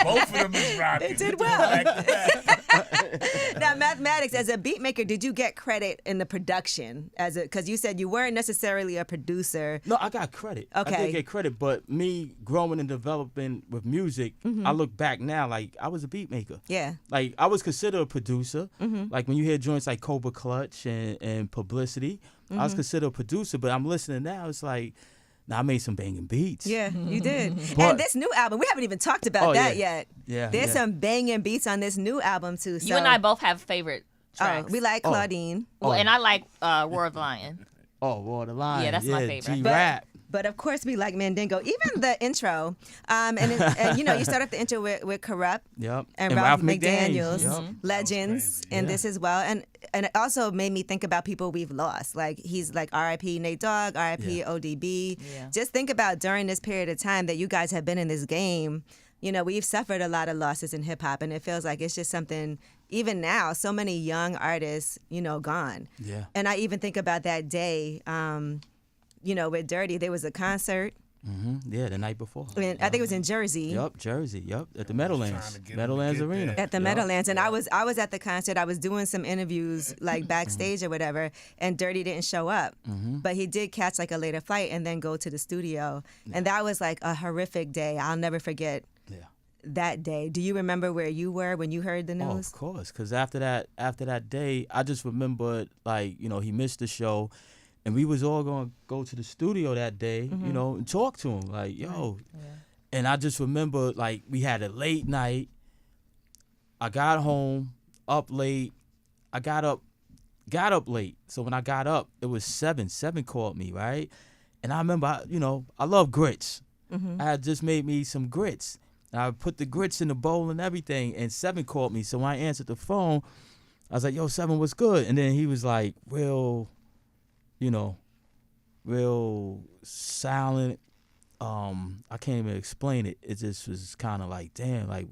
Both of them is rocking. It did well. Back to back. Now, Mathematics, as a beat maker, did you get credit in the production? Because you said you weren't necessarily a producer. No, I got credit. Okay. I did get credit, but me growing and developing with music, I look back now like I was a beat maker. Yeah. Like I was considered a producer. Like when you hear joints like Cobra Clutch and Publicity, I was considered a producer. But I'm listening now, it's like, I made some banging beats. Yeah, you did. But- and this new album, we haven't even talked about that yet. Yeah. There's some banging beats on this new album too. So. You and I both have favorite tracks. We like Claudine. Well, and I like War of the Lion. Oh, War the Line. Yeah, that's my favorite. G-Rap. But of course, we like Mandingo. Even the intro, and you start off the intro with Corrupt. Yep. And Ralph McDaniels, Yep. legends in this as well, and it also made me think about people we've lost. Like he's like R.I.P. Nate Dogg, R.I.P. ODB. Yeah. Just think about during this period of time that you guys have been in this game. We've suffered a lot of losses in hip hop, and it feels like it's just something. Even now, so many young artists, gone. Yeah. And I even think about that day. With Dirty, there was a concert. Yeah, the night before. I think it was in Jersey. Yep, Jersey. Yep, at the Meadowlands. Meadowlands Arena. At the Meadowlands, and I was at the concert. I was doing some interviews like backstage or whatever, and Dirty didn't show up, but he did catch like a later flight and then go to the studio, and that was like a horrific day. I'll never forget. That day. Do you remember where you were when you heard the news? Oh, of course, because after that day, I just remembered he missed the show. And we was all going to go to the studio that day, and talk to him, like, yo. Yeah. And I just remember, we had a late night. I got home, up late. I got up late. So when I got up, it was 7. 7 called me, right? And I remember, I love grits. I had just made me some grits. And I put the grits in the bowl and everything, and 7 called me. So when I answered the phone, I was like, yo, 7, what's good? And then he was like, real silent. I can't even explain it. It just was kind of like, damn, like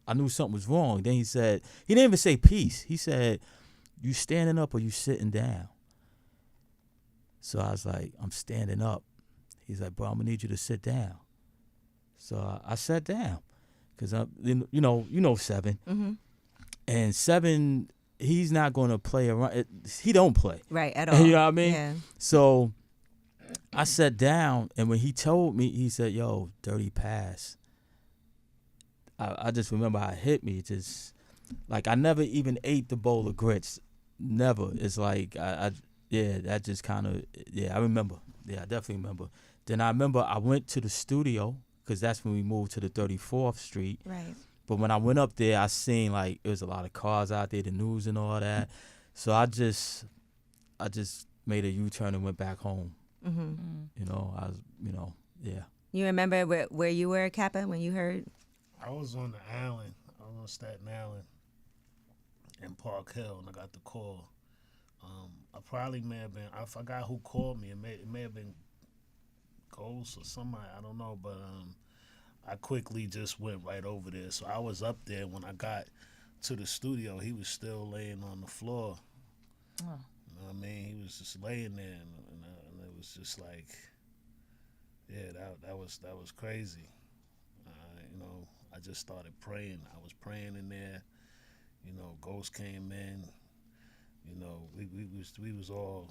I knew something was wrong. Then he said, he didn't even say peace. He said, you standing up or you sitting down? So I was like, I'm standing up. He's like, bro, I'm gonna need you to sit down. So I sat down because you know 7, and 7. He's not going to play around. He don't play. Right, at all. You know what I mean? Yeah. So I sat down, and when he told me, he said, yo, Dirty passed. I just remember how it hit me. Just like I never even ate the bowl of grits. Never. It's like, that just kind of, I remember. Yeah, I definitely remember. Then I remember I went to the studio, because that's when we moved to the 34th Street. Right. But when I went up there, I seen it was a lot of cars out there, the news and all that. So I just made a U-turn and went back home. You remember where you were, Kappa, when you heard? I was on the island. I was on Staten Island in Park Hill, and I got the call. I probably may have been, I forgot who called me. It may have been Ghost or somebody, I don't know, but I quickly just went right over there. So I was up there when I got to the studio, he was still laying on the floor. Oh. You know what I mean? He was just laying there, and it was just like, yeah, that was crazy. You know, I just started praying. I was praying in there. You know, Ghost came in. You know, we was all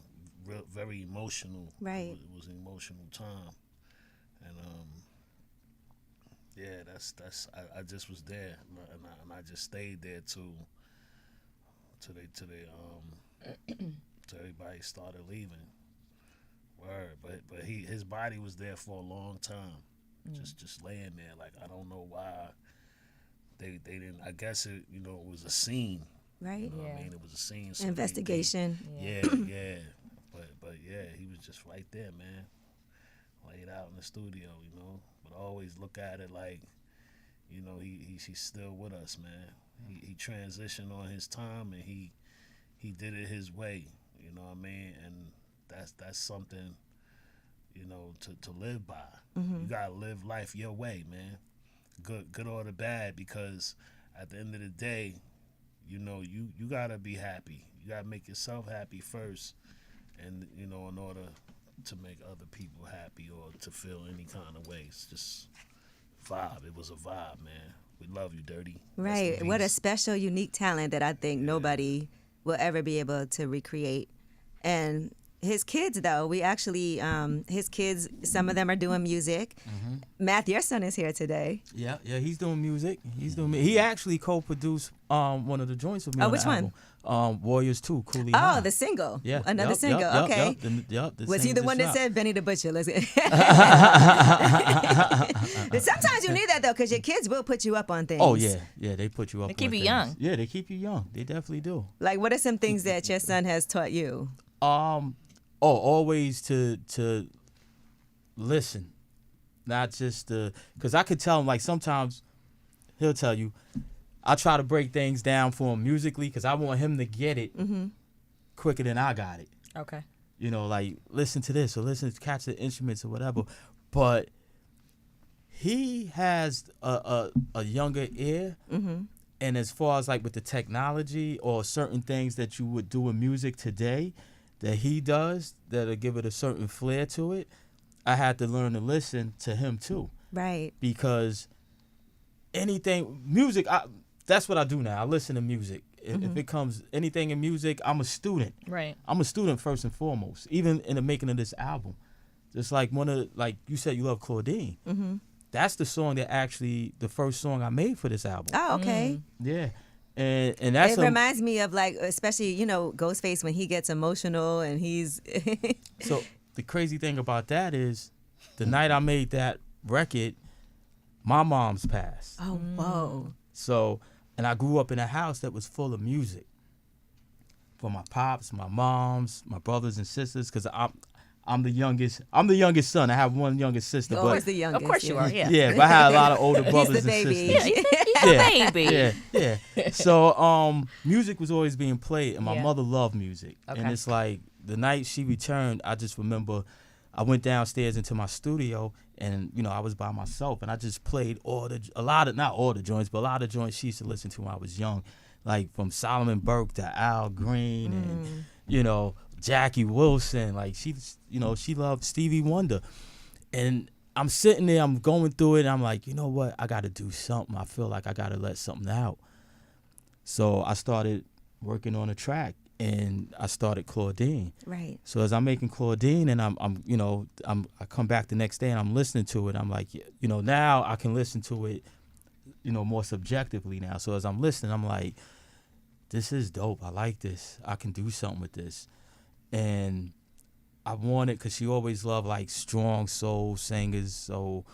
very emotional. Right. It was an emotional time, and yeah, that's I just was there, and I just stayed there till everybody started leaving. Word, but his body was there for a long time, just laying there. Like, I don't know why they didn't. I guess it was a scene. Right. You know what I mean? It was a scene. So Investigation. Yeah. But yeah, he was just right there, man. Laid out in the studio, you know. But I always look at it like, you know, he's still with us, man. He transitioned on his time, and he did it his way. You know what I mean? And that's something, you know, to live by. Mm-hmm. You gotta live life your way, man. Good or the bad, because at the end of the day, you know, you gotta be happy. You gotta make yourself happy first, and you know, in order to make other people happy or to feel any kind of way. It's just vibe. It was a vibe, man. We love you, Dirty. Right. What a special, unique talent that I think nobody will ever be able to recreate. And his kids, though, we actually, his kids, some of them are doing music. Mm-hmm. Matt, your son is here today. Yeah, he's doing music. He actually co-produced one of the joints with me. Oh, on which the one? album. Warriors 2, Cooley Oh, High. the single. Yeah. Another single. Okay. The Was he the one that said Benny the Butcher? Let's get But sometimes you need that, though, because your kids will put you up on things. Oh, yeah. Yeah, they put you up They on keep you things. young. Yeah, they keep you young. They definitely do. Like, what are some things that your son has taught you? Always to listen. Not just because I could tell him, like, sometimes he'll tell you, I try to break things down for him musically because I want him to get it quicker than I got it. Okay. You know, like, listen to this or listen to catch the instruments or whatever. But he has a younger ear. Mm-hmm. And as far as, like, with the technology or certain things that you would do in music today that he does that'll give it a certain flair to it, I had to learn to listen to him, too. Right. Because music, that's what I do now. I listen to music. If it comes anything in music, I'm a student. Right. I'm a student first and foremost, even in the making of this album. Just like like you said, you love Claudine. Mm-hmm. That's the song that actually, the first song I made for this album. Oh, okay. Yeah. And that's it reminds me of, like, especially, you know, Ghostface when he gets emotional and he's... So the crazy thing about that is the night I made that record, my mom's passed. Oh, whoa. So, and I grew up in a house that was full of music. For my pops, my moms, my brothers and sisters, because I'm the youngest. I'm the youngest son. I have one youngest sister. Always but the youngest. Of course you are, yeah. Yeah, but I had a lot of older brothers He's the and baby. sisters. He's a baby. Yeah. So music was always being played, and my Yeah. mother loved music. Okay. And it's like the night she returned, I just remember I went downstairs into my studio, and you know I was by myself, and I just played not all the joints, but a lot of joints she used to listen to when I was young, like from Solomon Burke to Al Greene, and you know Jackie Wilson. Like she loved Stevie Wonder, and I'm sitting there, I'm going through it, and I'm like, you know what? I got to do something. I feel like I got to let something out. So I started working on a track, and I started Claudine. Right. So as I'm making Claudine, and I come back the next day and I'm listening to it. I'm like, you know, now I can listen to it, you know, more subjectively now. So as I'm listening, I'm like, this is dope. I like this. I can do something with this. And I wanted, because she always loved, like, strong soul singers. So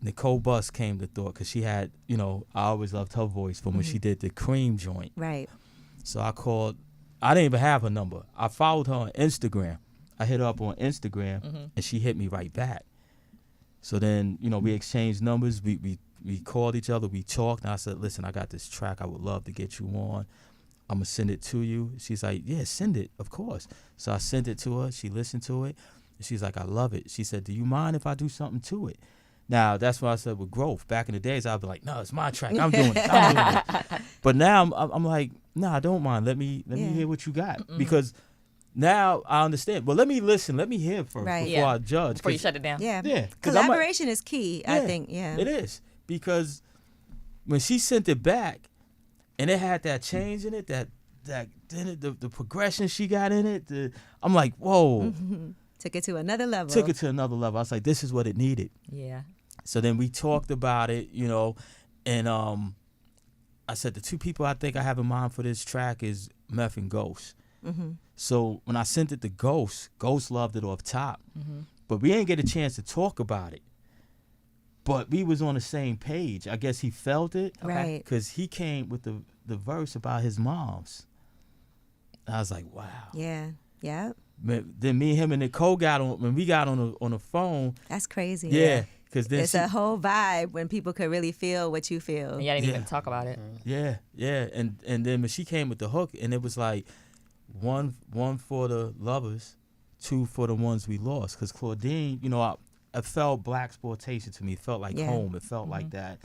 Nicole Buss came to thought, because she had, you know, I always loved her voice from when she did the Cream joint. Right. So I didn't even have her number. I followed her on Instagram. I hit her up on Instagram, and she hit me right back. So then, you know, we exchanged numbers. We called each other. We talked, and I said, listen, I got this track. I would love to get you on. I'm going to send it to you. She's like, yeah, send it, of course. So I sent it to her. She listened to it. She's like, I love it. She said, do you mind if I do something to it? Now, that's why I said with growth. Back in the days, I'd be like, no, it's my track. I'm doing it. I'm doing it. But now I'm like, no, I don't mind. Let me hear what you got. Because now I understand. Well, let me listen. Let me hear first before I judge. Before you shut it down. Yeah. Yeah. Collaboration is key, I think. Yeah. It is. Because when she sent it back and it had that change in it, the progression she got in it, I'm like, whoa. Took it to another level. I was like, this is what it needed. Yeah. So then we talked about it, and I said the two people I think I have in mind for this track is Meth and Ghost. So when I sent it to Ghost loved it off top. But we didn't get a chance to talk about it. But we was on the same page. I guess he felt it. Right. Because he came with the verse about his mom's. I was like, wow. Yeah. Yeah. Then me and him and Nicole when we got on the phone. That's crazy. Yeah. Cause then it's a whole vibe when people could really feel what you feel. And y'all didn't even talk about it. Yeah. And then when she came with the hook, and it was like one for the lovers, two for the ones we lost. Because Claudine, it felt black exploitation to me. It felt like home. It felt like that.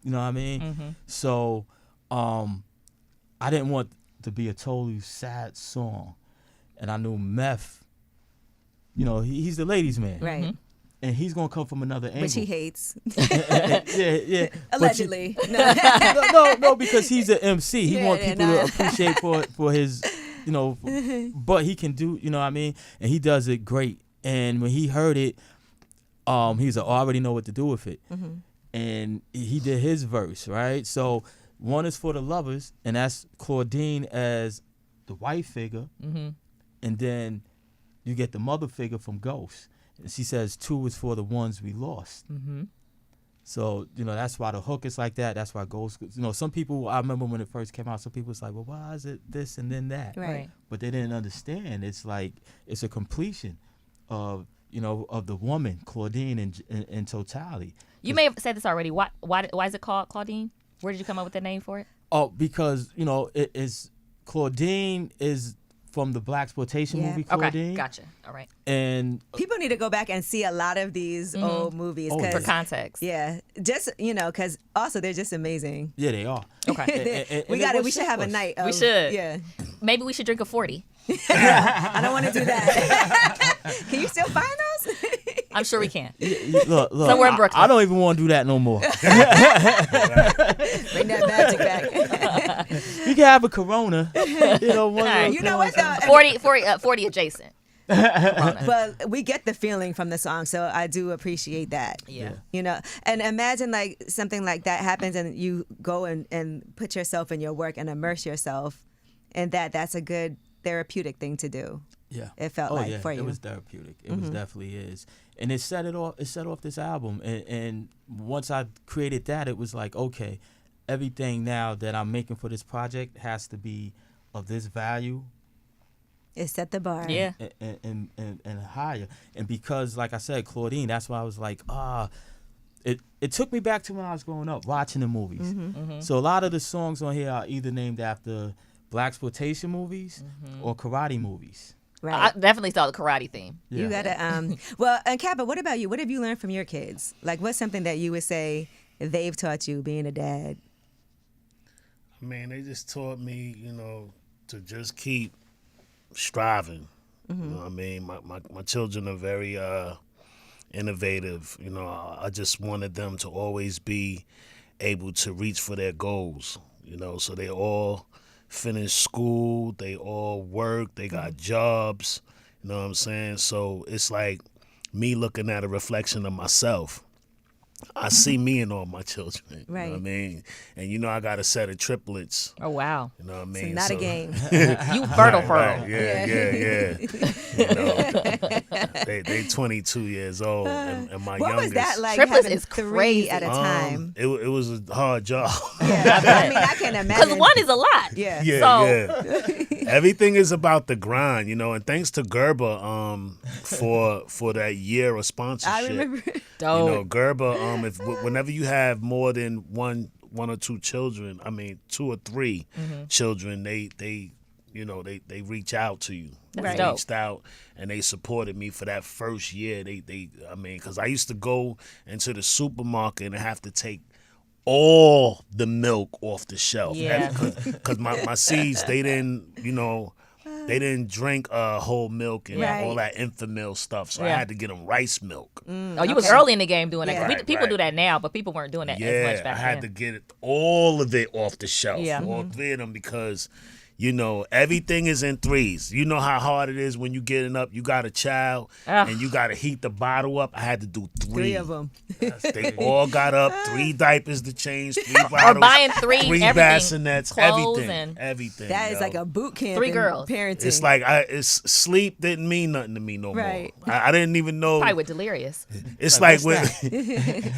You know what I mean? So I didn't want to be a totally sad song. And I knew Meth, he's the ladies' man. Right. And he's going to come from another angle. Which he hates. Yeah. Allegedly. No, because he's an MC. He wants people to appreciate for his, but he can do, you know what I mean? And he does it great. And when he heard it, he's like, I already know what to do with it. And he did his verse, right? So one is for the lovers, and that's Claudine as the white figure. And then you get the mother figure from Ghost. And she says, two is for the ones we lost. So, that's why the hook is like that. That's why Ghost, some people, I remember when it first came out, some people was like, well, why is it this and then that? Right. But they didn't understand. It's like, it's a completion of, of the woman, Claudine, in totality. You may have said this already. Why is it called Claudine? Where did you come up with the name for it? Oh, because, it is, Claudine is from the blacksploitation movie Claudine. Okay, gotcha. All right. And people need to go back and see a lot of these old movies. For context. Yeah. Just, because also they're just amazing. Yeah, they are. Okay. We should have a night. We should. Yeah. Maybe we should drink a 40. I don't want to do that. Can you still find those? I'm sure we can. Look, somewhere in Brooklyn. I don't even want to do that no more. Bring that magic back. You can have a Corona. You know what though? 40 adjacent. But we get the feeling from the song, so I do appreciate that. Yeah. And imagine like something like that happens and you go and put yourself in your work and immerse yourself, and that's a good therapeutic thing to do. Yeah. It felt for you. It was therapeutic. It was definitely is. And it set off this album. And once I created that, it was like, okay, everything now that I'm making for this project has to be of this value. It set the bar. Yeah. And higher. And because, like I said, Claudine, that's why I was like, it took me back to when I was growing up, watching the movies. So a lot of the songs on here are either named after blaxploitation movies or karate movies. Right. I definitely saw the karate theme. Yeah. You gotta well, and Cappa, what about you? What have you learned from your kids? Like, what's something that you would say they've taught you being a dad? I mean, they just taught me, to just keep striving. You know what I mean? My children are very innovative. I just wanted them to always be able to reach for their goals. So they all finished school, they all work, they got jobs, you know what I'm saying? So it's like me looking at a reflection of myself. I see me in all my children, right. You know what I mean? And I got a set of triplets. Oh, wow. You know what I mean? It's not a game. You fertile. Right. Yeah. They 22 years old, and my what youngest. Was that like? Triplets having is three crazy. at a time. It was a hard job. Yeah, I mean, I can imagine. Because one is a lot. Yeah. Yeah. Everything is about the grind, and thanks to Gerber for that year of sponsorship. I remember. Dope. Gerber, whenever you have more than one or two children, I mean 2 or 3 children, they they reach out to you. That's They dope. reached out and they supported me for that first year. Because I used to go into the supermarket and have to take all the milk off the shelf. Yeah. Because my seeds, they didn't, they didn't drink whole milk and Right. all that Infamil stuff. So I Yeah. had to get them rice milk. Oh, you was early in the game doing that. Yeah. People Right. do that now, but people weren't doing that as much Yeah, back I had then. to get all of it off the shelf. Yeah. All three of them because, everything is in threes. You know how hard it is when you getting up, you got a child, Ugh. and you got to heat the bottle up. I had to do three of them. They all got up, 3 diapers to change, 3 bottles. Or buying three everything, bassinets, clothes, everything. and Everything. That is yo. like a boot camp. 3 in girls. Parenting. It's like sleep didn't mean nothing to me no Right. more. I didn't even know. Probably with delirious. It's like when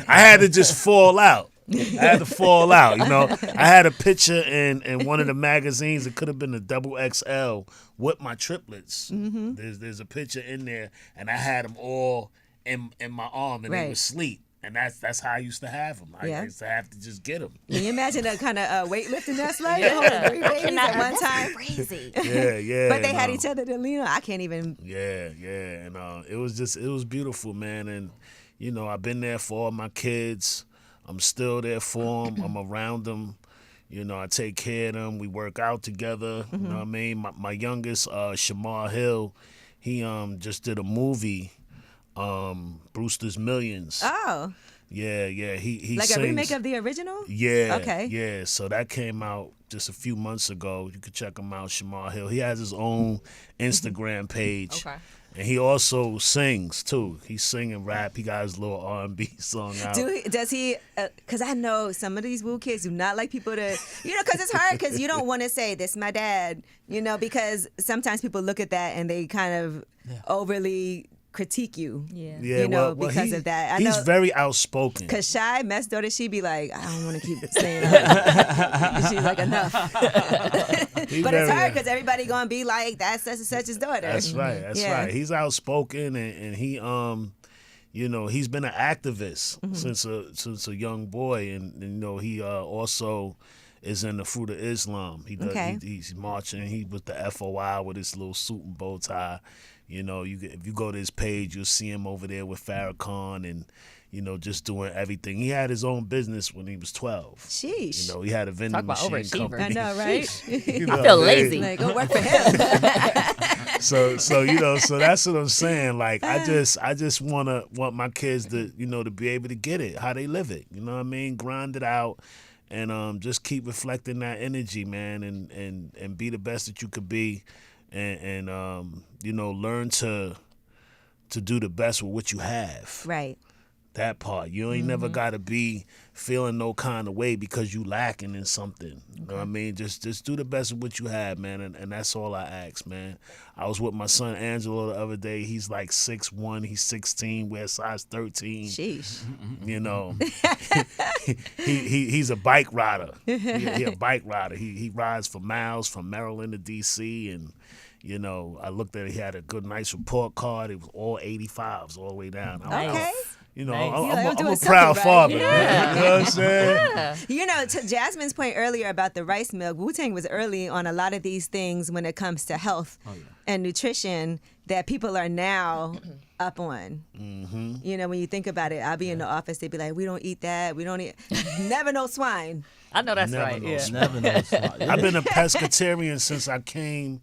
I had to just fall out. I had to fall out, I had a picture in one of the magazines. It could have been a double XL with my triplets. Mm-hmm. There's a picture in there, and I had them all in my arm, and they Right. would sleep. And that's how I used to have them. I Yeah. used to have to just get them. Can you imagine that kind of weightlifting that's like? Yeah. Holding 3 babies Cannot- at one that's time. crazy. Yeah. But they had no. each other to lean on. I can't even. Yeah, and it was beautiful, man. And I've been there for all my kids. I'm still there for them. I'm around them. I take care of them. We work out together. You know what I mean? My youngest, Shamar Hill, he just did a movie, Brewster's Millions. Oh, Yeah. He like sings, a remake of the original? Yeah. Okay. Yeah. So that came out just a few months ago. You could check him out, Shamar Hill. He has his own Instagram page. Okay. And he also sings too. He's singing rap. He got his little R&B song out. Does he? Because I know some of these Wu kids do not like people to, because it's hard because you don't want to say this my dad, because sometimes people look at that and they kind of overly critique you. Yeah. Yeah, because of that. I he's know. very outspoken. Cause Shy, Mess daughter, she be like, I don't want to keep saying that. She's like, enough. But it's hard because everybody gonna be like, that's such and such's daughter. That's right. That's Yeah. right. He's outspoken, and he he's been an activist since a young boy, and he also is in the Fruit of Islam. He does. Okay. He's marching. He with the FOI with his little suit and bow tie. If you go to his page, you'll see him over there with Farrakhan and, just doing everything. He had his own business when he was 12. Sheesh. He had a vending Talk about machine overachiever. company. I know, right? I feel lazy. Like, go work for him. So that's what I'm saying. Like I just want my kids to to be able to get it, how they live it. You know what I mean? Grind it out, and just keep reflecting that energy, man, and be the best that you could be, and learn to do the best with what you have. Right. That part. You ain't never got to be feeling no kind of way because you lacking in something. You know what I mean? Just do the best of what you have, man, and that's all I ask, man. I was with my son Angelo the other day. He's like 6'1", he's 16, wears size 13. Sheesh. He's a bike rider. He a bike rider. He rides for miles from Maryland to D.C. and I looked at it. He had a good, nice report card. It was all 85s all the way down. Okay. I'm doing a proud something right. father. Yeah. Man. You know what I'm saying? Yeah. To Jasmine's point earlier about the rice milk, Wu-Tang was early on a lot of these things when it comes to health and nutrition that people are now up on. Mm-hmm. When you think about it, I'll be in the office, they'd be like, we don't eat that. We don't eat, never no swine. I know that's Never right. know Yeah. swine. Never know. I've been a pescatarian since I came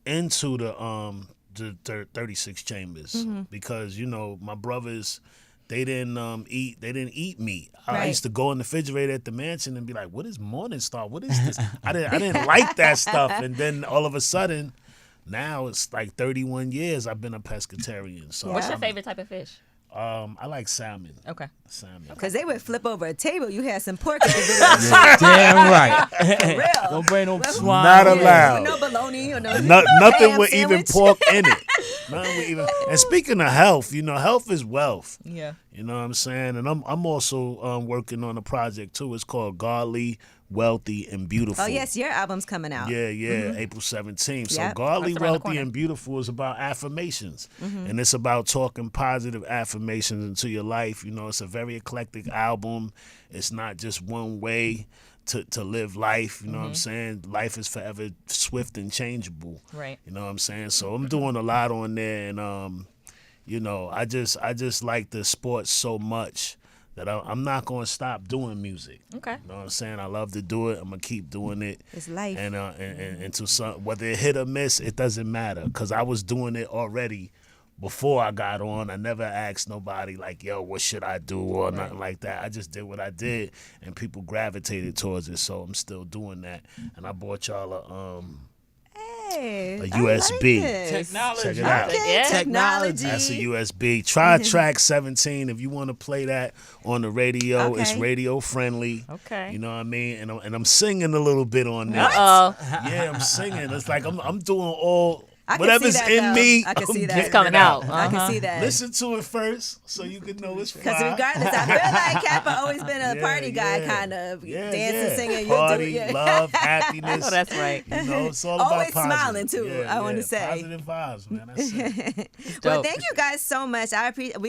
into the 36 chambers because my brothers they didn't eat meat. I Right. used to go in the refrigerator at the mansion and be like, what is Morning Star? What is this? I didn't like that stuff, and then all of a sudden now it's like 31 years I've been a pescatarian. So What's your favorite type of fish? I like salmon. Okay. Salmon. Because they would flip over a table. You had some pork at the village. Damn right. For real. Don't bring no swine. Not in. allowed. With no bologna or no Nothing ham with even sandwich. pork in it. Nothing with even. And speaking of health, health is wealth. Yeah. You know what I'm saying? And I'm also working on a project too. It's called Godly, Wealthy, and Beautiful. Oh, yes, your album's coming out. Yeah, April 17th. So Yep. Godly, That's around the Wealthy, corner. and Beautiful is about affirmations. And it's about talking positive affirmations into your life. It's a very eclectic album. It's not just one way to live life. You know what I'm saying? Life is forever swift and changeable. Right. You know what I'm saying? So I'm doing a lot on there, and you know, I just like the sport so much that I'm not gonna stop doing music. Okay. You know what I'm saying? I love to do it. I'm gonna keep doing it. It's life. And to some, whether it hit or miss, it doesn't matter, because I was doing it already before I got on. I never asked nobody like, yo, what should I do, or nothing like that. I just did what I did, and people gravitated towards it. So I'm still doing that. And I bought y'all a USB. Technology. Check it out. Okay, Yeah. technology. That's a USB. Try track 17 if you want to play that on the radio. Okay. It's radio friendly. Okay. You know what I mean? And I'm singing a little bit on that. Uh-oh. Yeah, I'm singing. It's like I'm doing all I can whatever's see that, in though. me. I can see I'm that. getting It's coming it out. I can see that. Listen to it first so you can know it's Because fly. regardless, I feel like Kappa always been a Yeah, party guy, yeah. kind of Yeah, dancing, yeah. singing. Party, You do it. love, happiness. Oh, that's right. You know, it's all Always about positive. smiling, too, Yeah, I wanna yeah. say. Positive vibes, man. That's it. Well, Dope. thank you guys so much. I appreciate.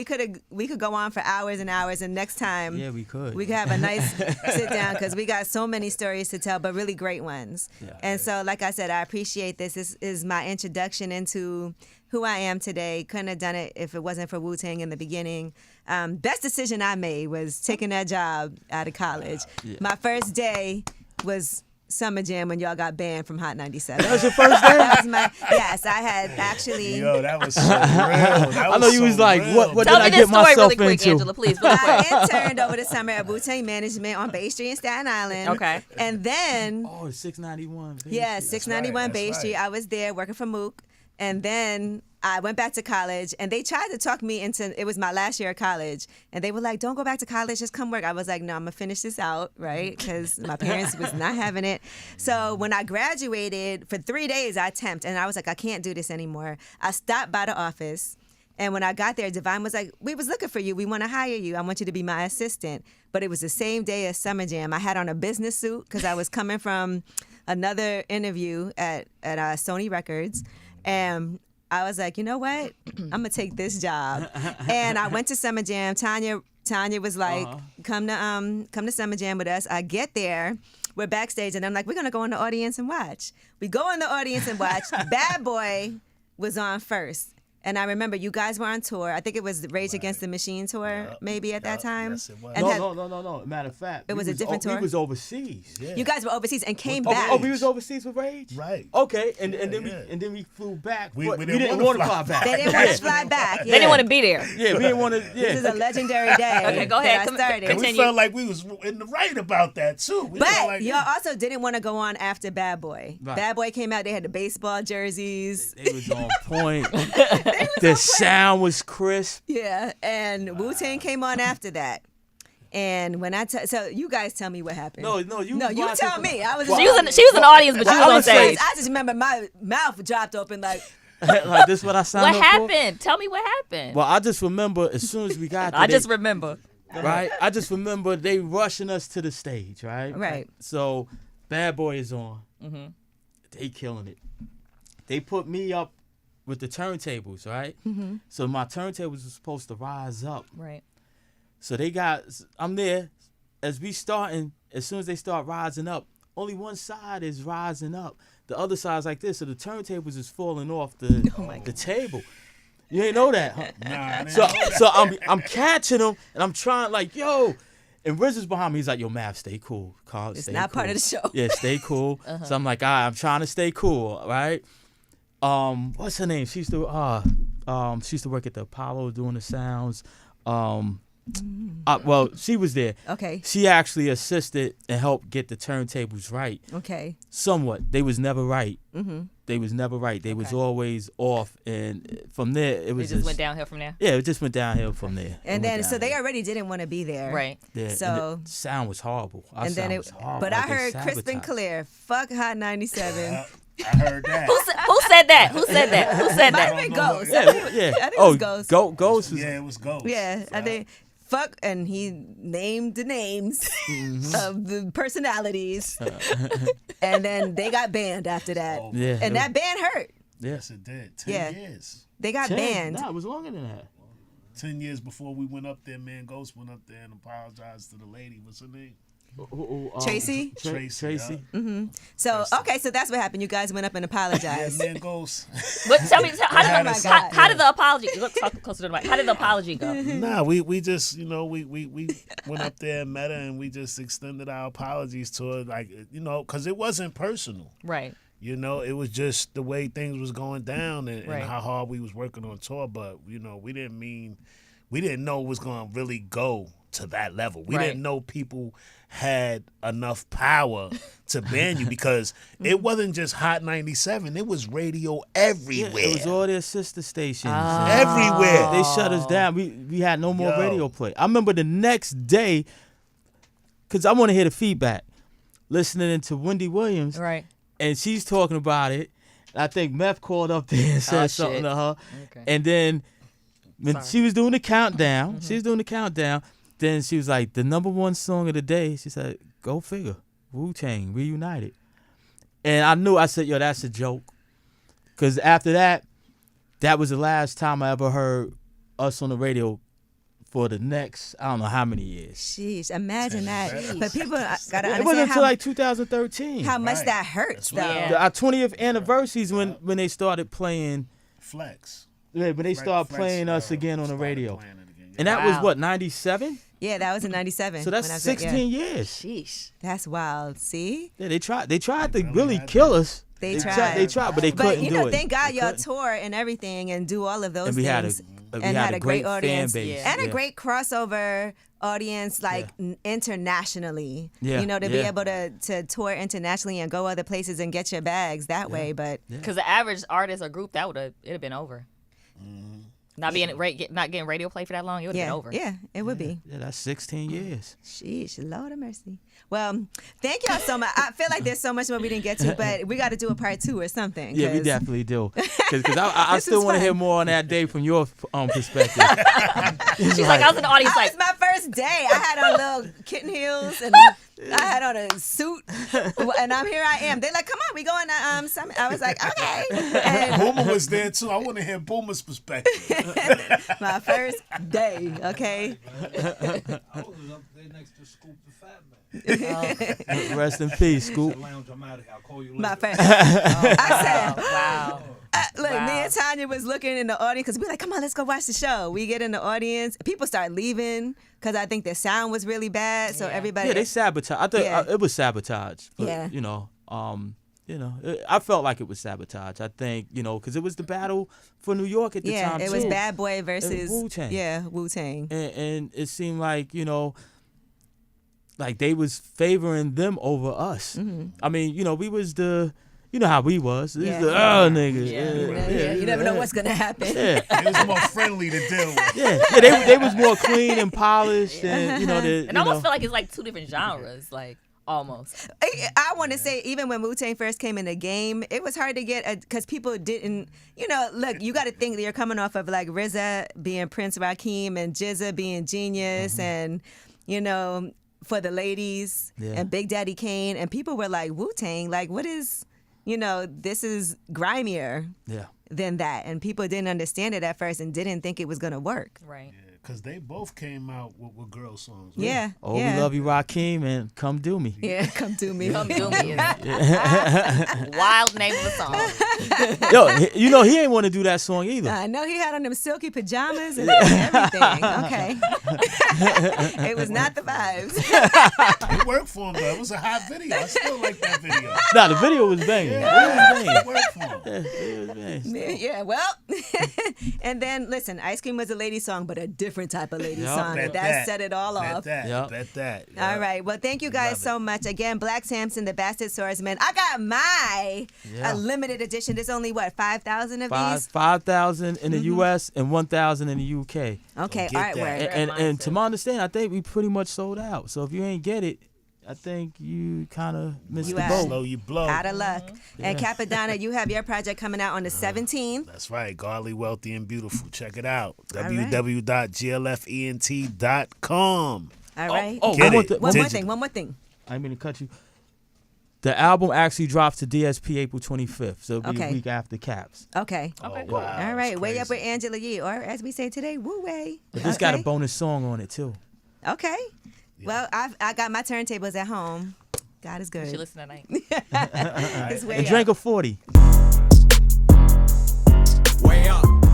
We could go on for hours and hours, and next time, Yeah, we could. we could have a nice sit down because we got so many stories to tell, but really great ones. Yeah. And so, like I said, I appreciate this. This is my introduction into who I am today. Couldn't have done it if it wasn't for Wu-Tang in the beginning. Best decision I made was taking that job out of college. Yeah. My first day was Summer Jam when y'all got banned from Hot 97. That was your first day? That was yes, I had actually. Yo, that was so real. That I know you was so like, real. what Tell did me I this get story myself really quick, into? Angela, please. Really quick. I interned over the summer at Wu-Tang Management on Bay Street in Staten Island. Okay. And then, Oh, it's 691. yeah, Street. 691 That's Bay right. Street. I was there working for Mook. And then I went back to college, and they tried to talk me into, it was my last year of college, and they were like, don't go back to college, just come work. I was like, no, I'm going to finish this out, right? Because my parents was not having it. So when I graduated, for 3 days, I temped, and I was like, I can't do this anymore. I stopped by the office, and when I got there, Divine was like, we was looking for you. We want to hire you. I want you to be my assistant. But it was the same day as Summer Jam. I had on a business suit because I was coming from another interview at Sony Records. And I was like, you know what? I'm gonna take this job. And I went to Summer Jam. Tanya was like, come to Summer Jam with us. I get there, we're backstage, and I'm like, we're gonna go in the audience and watch. We go in the audience and watch. Bad Boy was on first. And I remember you guys were on tour. I think it was the Rage Against the Machine tour, maybe at that time. Yes, it was. And No. Matter of fact, It was a different tour? We was overseas. Yeah. You guys were overseas and came Oh, back. oh, we was overseas with Rage. Right. Okay, and then yeah. we flew back. We but didn't want to wanna fly back. They didn't want to fly back. They didn't want to be there. Yeah, we didn't want to. Yeah. This is a legendary day. Okay, go ahead. That I started. And we Continue. felt like we was in the right about that too. We felt But like, y'all also didn't want to go on after Bad Boy. Right. Bad Boy came out. They had the baseball jerseys. They was on point. The sound was crisp. Yeah, and Wu-Tang came on after that. And when so you guys tell me what happened. No, you tell me. I was. She was in the audience, but she was on stage. I just remember my mouth dropped open like. Like this, what I signed What up for? happened? Tell me what happened. Well, I just remember as soon as we got there, I just remember. right? I just remember they rushing us to the stage, right? Right. So, Bad Boy is on. Mm-hmm. They killing it. They put me up with the turntables, right? Mm-hmm. So my turntables was supposed to rise up. Right. So I'm there. As soon as they start rising up, only one side is rising up. The other side's like this. So the turntables is falling off the table. You ain't know that, huh? Nah, I didn't So know that. so I'm catching them and I'm trying like, yo. And Riz is behind me. He's like, yo, Mav, stay cool. Carl, It's stay not cool. part of the show. Yeah, stay cool. So I'm like, all right, I'm trying to stay cool, right? What's her name? She used to work at the Apollo doing the sounds. Well, she was there. Okay. She actually assisted and helped get the turntables right. Okay. Somewhat. They was never right. Mm-hmm. They was never right. They was always off. And from there, it It was just went downhill from there. Yeah, it just went downhill from there. And It then went so they downhill. already didn't want to be there. Right. Yeah, and so- the sound was horrible. Our And then sound it. was horrible. But Like I they heard crisp and sabotaged. clear. Fuck Hot 97. I heard that. Who said that? Who said that? Who said Might that? have been Ghost. Yeah, yeah. I think it Oh, was Ghost. Ghost was. Yeah, it was Ghost. Yeah, I think fuck, and he named the names of the personalities, and then they got banned after that. Oh, Yeah, And that ban hurt. Yes. Yes, it did. 10 Yeah. years. They got banned. Nah, it was longer than that. 10 years before we went up there, man, Ghost went up there and apologized to the lady. What's her name? Tracy? Tracy. So, okay, so that's what happened. You guys went up and Yeah, apologized. man goes. But tell me, how Oh did, my how did the apology? Look, talk closer to the mic. How did the apology go? Nah, we just, we went up there and met her, and we just extended our apologies to her, like, because it wasn't personal. Right. It was just the way things was going down and Right. how hard we was working on tour. But, we didn't know it was going to really go to that level. We Right. didn't know people had enough power to ban you because it wasn't just Hot 97. It was radio everywhere. It was all their sister stations. Everywhere. They shut us down. We had no more radio play. I remember the next day, because I want to hear the feedback, listening to Wendy Williams. Right. And she's talking about it. I think Meth called up there and said something to her. Okay. And then when she was doing the countdown, then she was like, the number one song of the day, she said, go figure, Wu-Tang, Reunited. And I said, yo, that's a joke. Because after that was the last time I ever heard us on the radio for the next, I don't know how many years. Sheesh, imagine that. But people got to It understand wasn't until like 2013. how much that hurts, though. Yeah. Our 20th anniversaries when they started playing, Flex. when they started Flex, playing us again on the started radio. playing it again. And that Wow. was what, 97? Yeah, that was in 97. So that's when I was 16 years. Sheesh, that's wild. See? Yeah, they tried to really kill us. They tried. They tried, but they couldn't do it. Thank God They y'all couldn't. tour and everything and do all of those And we things. had a great audience fan base. and a Yeah. great crossover audience, like internationally. Yeah, To be yeah. able to tour internationally and go other places and get your bags that way. But Because the average artist or group, it'd have been over. Not getting radio play for that long, it would have been over. yeah, it would be. Yeah, that's 16 years. Sheesh, Lord of mercy. Well, thank y'all so much. I feel like there's so much more we didn't get to, but we got to do a part 2 or something. Yeah, we 'cause definitely do. Because I This still is want to fun. hear more on that day from your perspective. She's like, I was in the audience That like, was my first day. I had on little kitten heels and I had on a suit, and here I am. They're like, "Come on, we going to summit." I was like, "Okay." And Boomer was there too. I want to hear Boomer's perspective. my first day, okay. I was up there next to Scoop the Fat Man. Rest in peace, Scoop. Lounge, I'm out of here. I'll call you later. My first. I said, wow. look, Wow. me and Tanya was looking in the audience because we're like, "Come on, let's go watch the show." We get in the audience. People start leaving because I think the sound was really bad. So Yeah. everybody. Yeah, they sabotage. I think Yeah. it was sabotage. But, Yeah. I felt like it was sabotage. I think, because it was the battle for New York at the yeah, time, it was too. Bad Boy versus Wu-Tang. Yeah, Wu-Tang. And it seemed like, like they was favoring them over us. Mm-hmm. I mean, we was how we was. These Yeah. the niggas. Yeah. You never know what's gonna happen. Yeah. It was more friendly to deal with. Yeah, they was more clean and polished, and And I almost feel like it's like two different genres, like almost. I want to say, even when Wu-Tang first came in the game, it was hard to get because people didn't, look, you got to think that you're coming off of like RZA being Prince Rakim and Jizza being Genius and, For the Ladies and Big Daddy Kane. And people were like, Wu-Tang, like, what is, this is grimier than that. And people didn't understand it at first and didn't think it was going to work. Right. Because they both came out with girl songs. Right? Yeah. Oh, yeah. we love you, Rakim, and Come Do Me. Yeah, come to me. Come do me. Wild name of the song. Yo, he ain't want to do that song either. I know he had on them silky pajamas and everything. Okay. It was not the vibes. It worked for him, though. It was a hot video. I still like that video. Nah, the video was banging. It worked for him. It was banging. Yeah, well. And then, listen, Ice Cream was a lady song, but a different type of lady song. Bet That set it all Bet off. that. Yep. Bet that. All right. Well, thank you guys so much. Again, Black Samson, the Bastard Swordsman. I got my limited edition. There's only, 5,000 of these? 5,000 in the U.S. and 1,000 in the U.K. Okay, Get artwork. that. And to my understanding, I think we pretty much sold out. So if you ain't get it, I think you kind of missed You the out. boat. Slow you blow. Out of luck. And Cappadonna, you have your project coming out on the 17th. That's right. Godly, Wealthy, and Beautiful. Check it out. right. www.glfent.com. All right. Oh, Get one it. more One more Digital. thing. One more thing. I didn't mean to cut you. The album actually drops to DSP April 25th, so it'll be Okay. a week after Caps. Okay. Okay, Oh, cool. wow. All right. That's Way up with crazy. Angela Yee, or as we say today, woo way. But this got a bonus song on it too. Okay. Well, I got my turntables at home. God is You should good. listen tonight. It's way And up. drink a 40.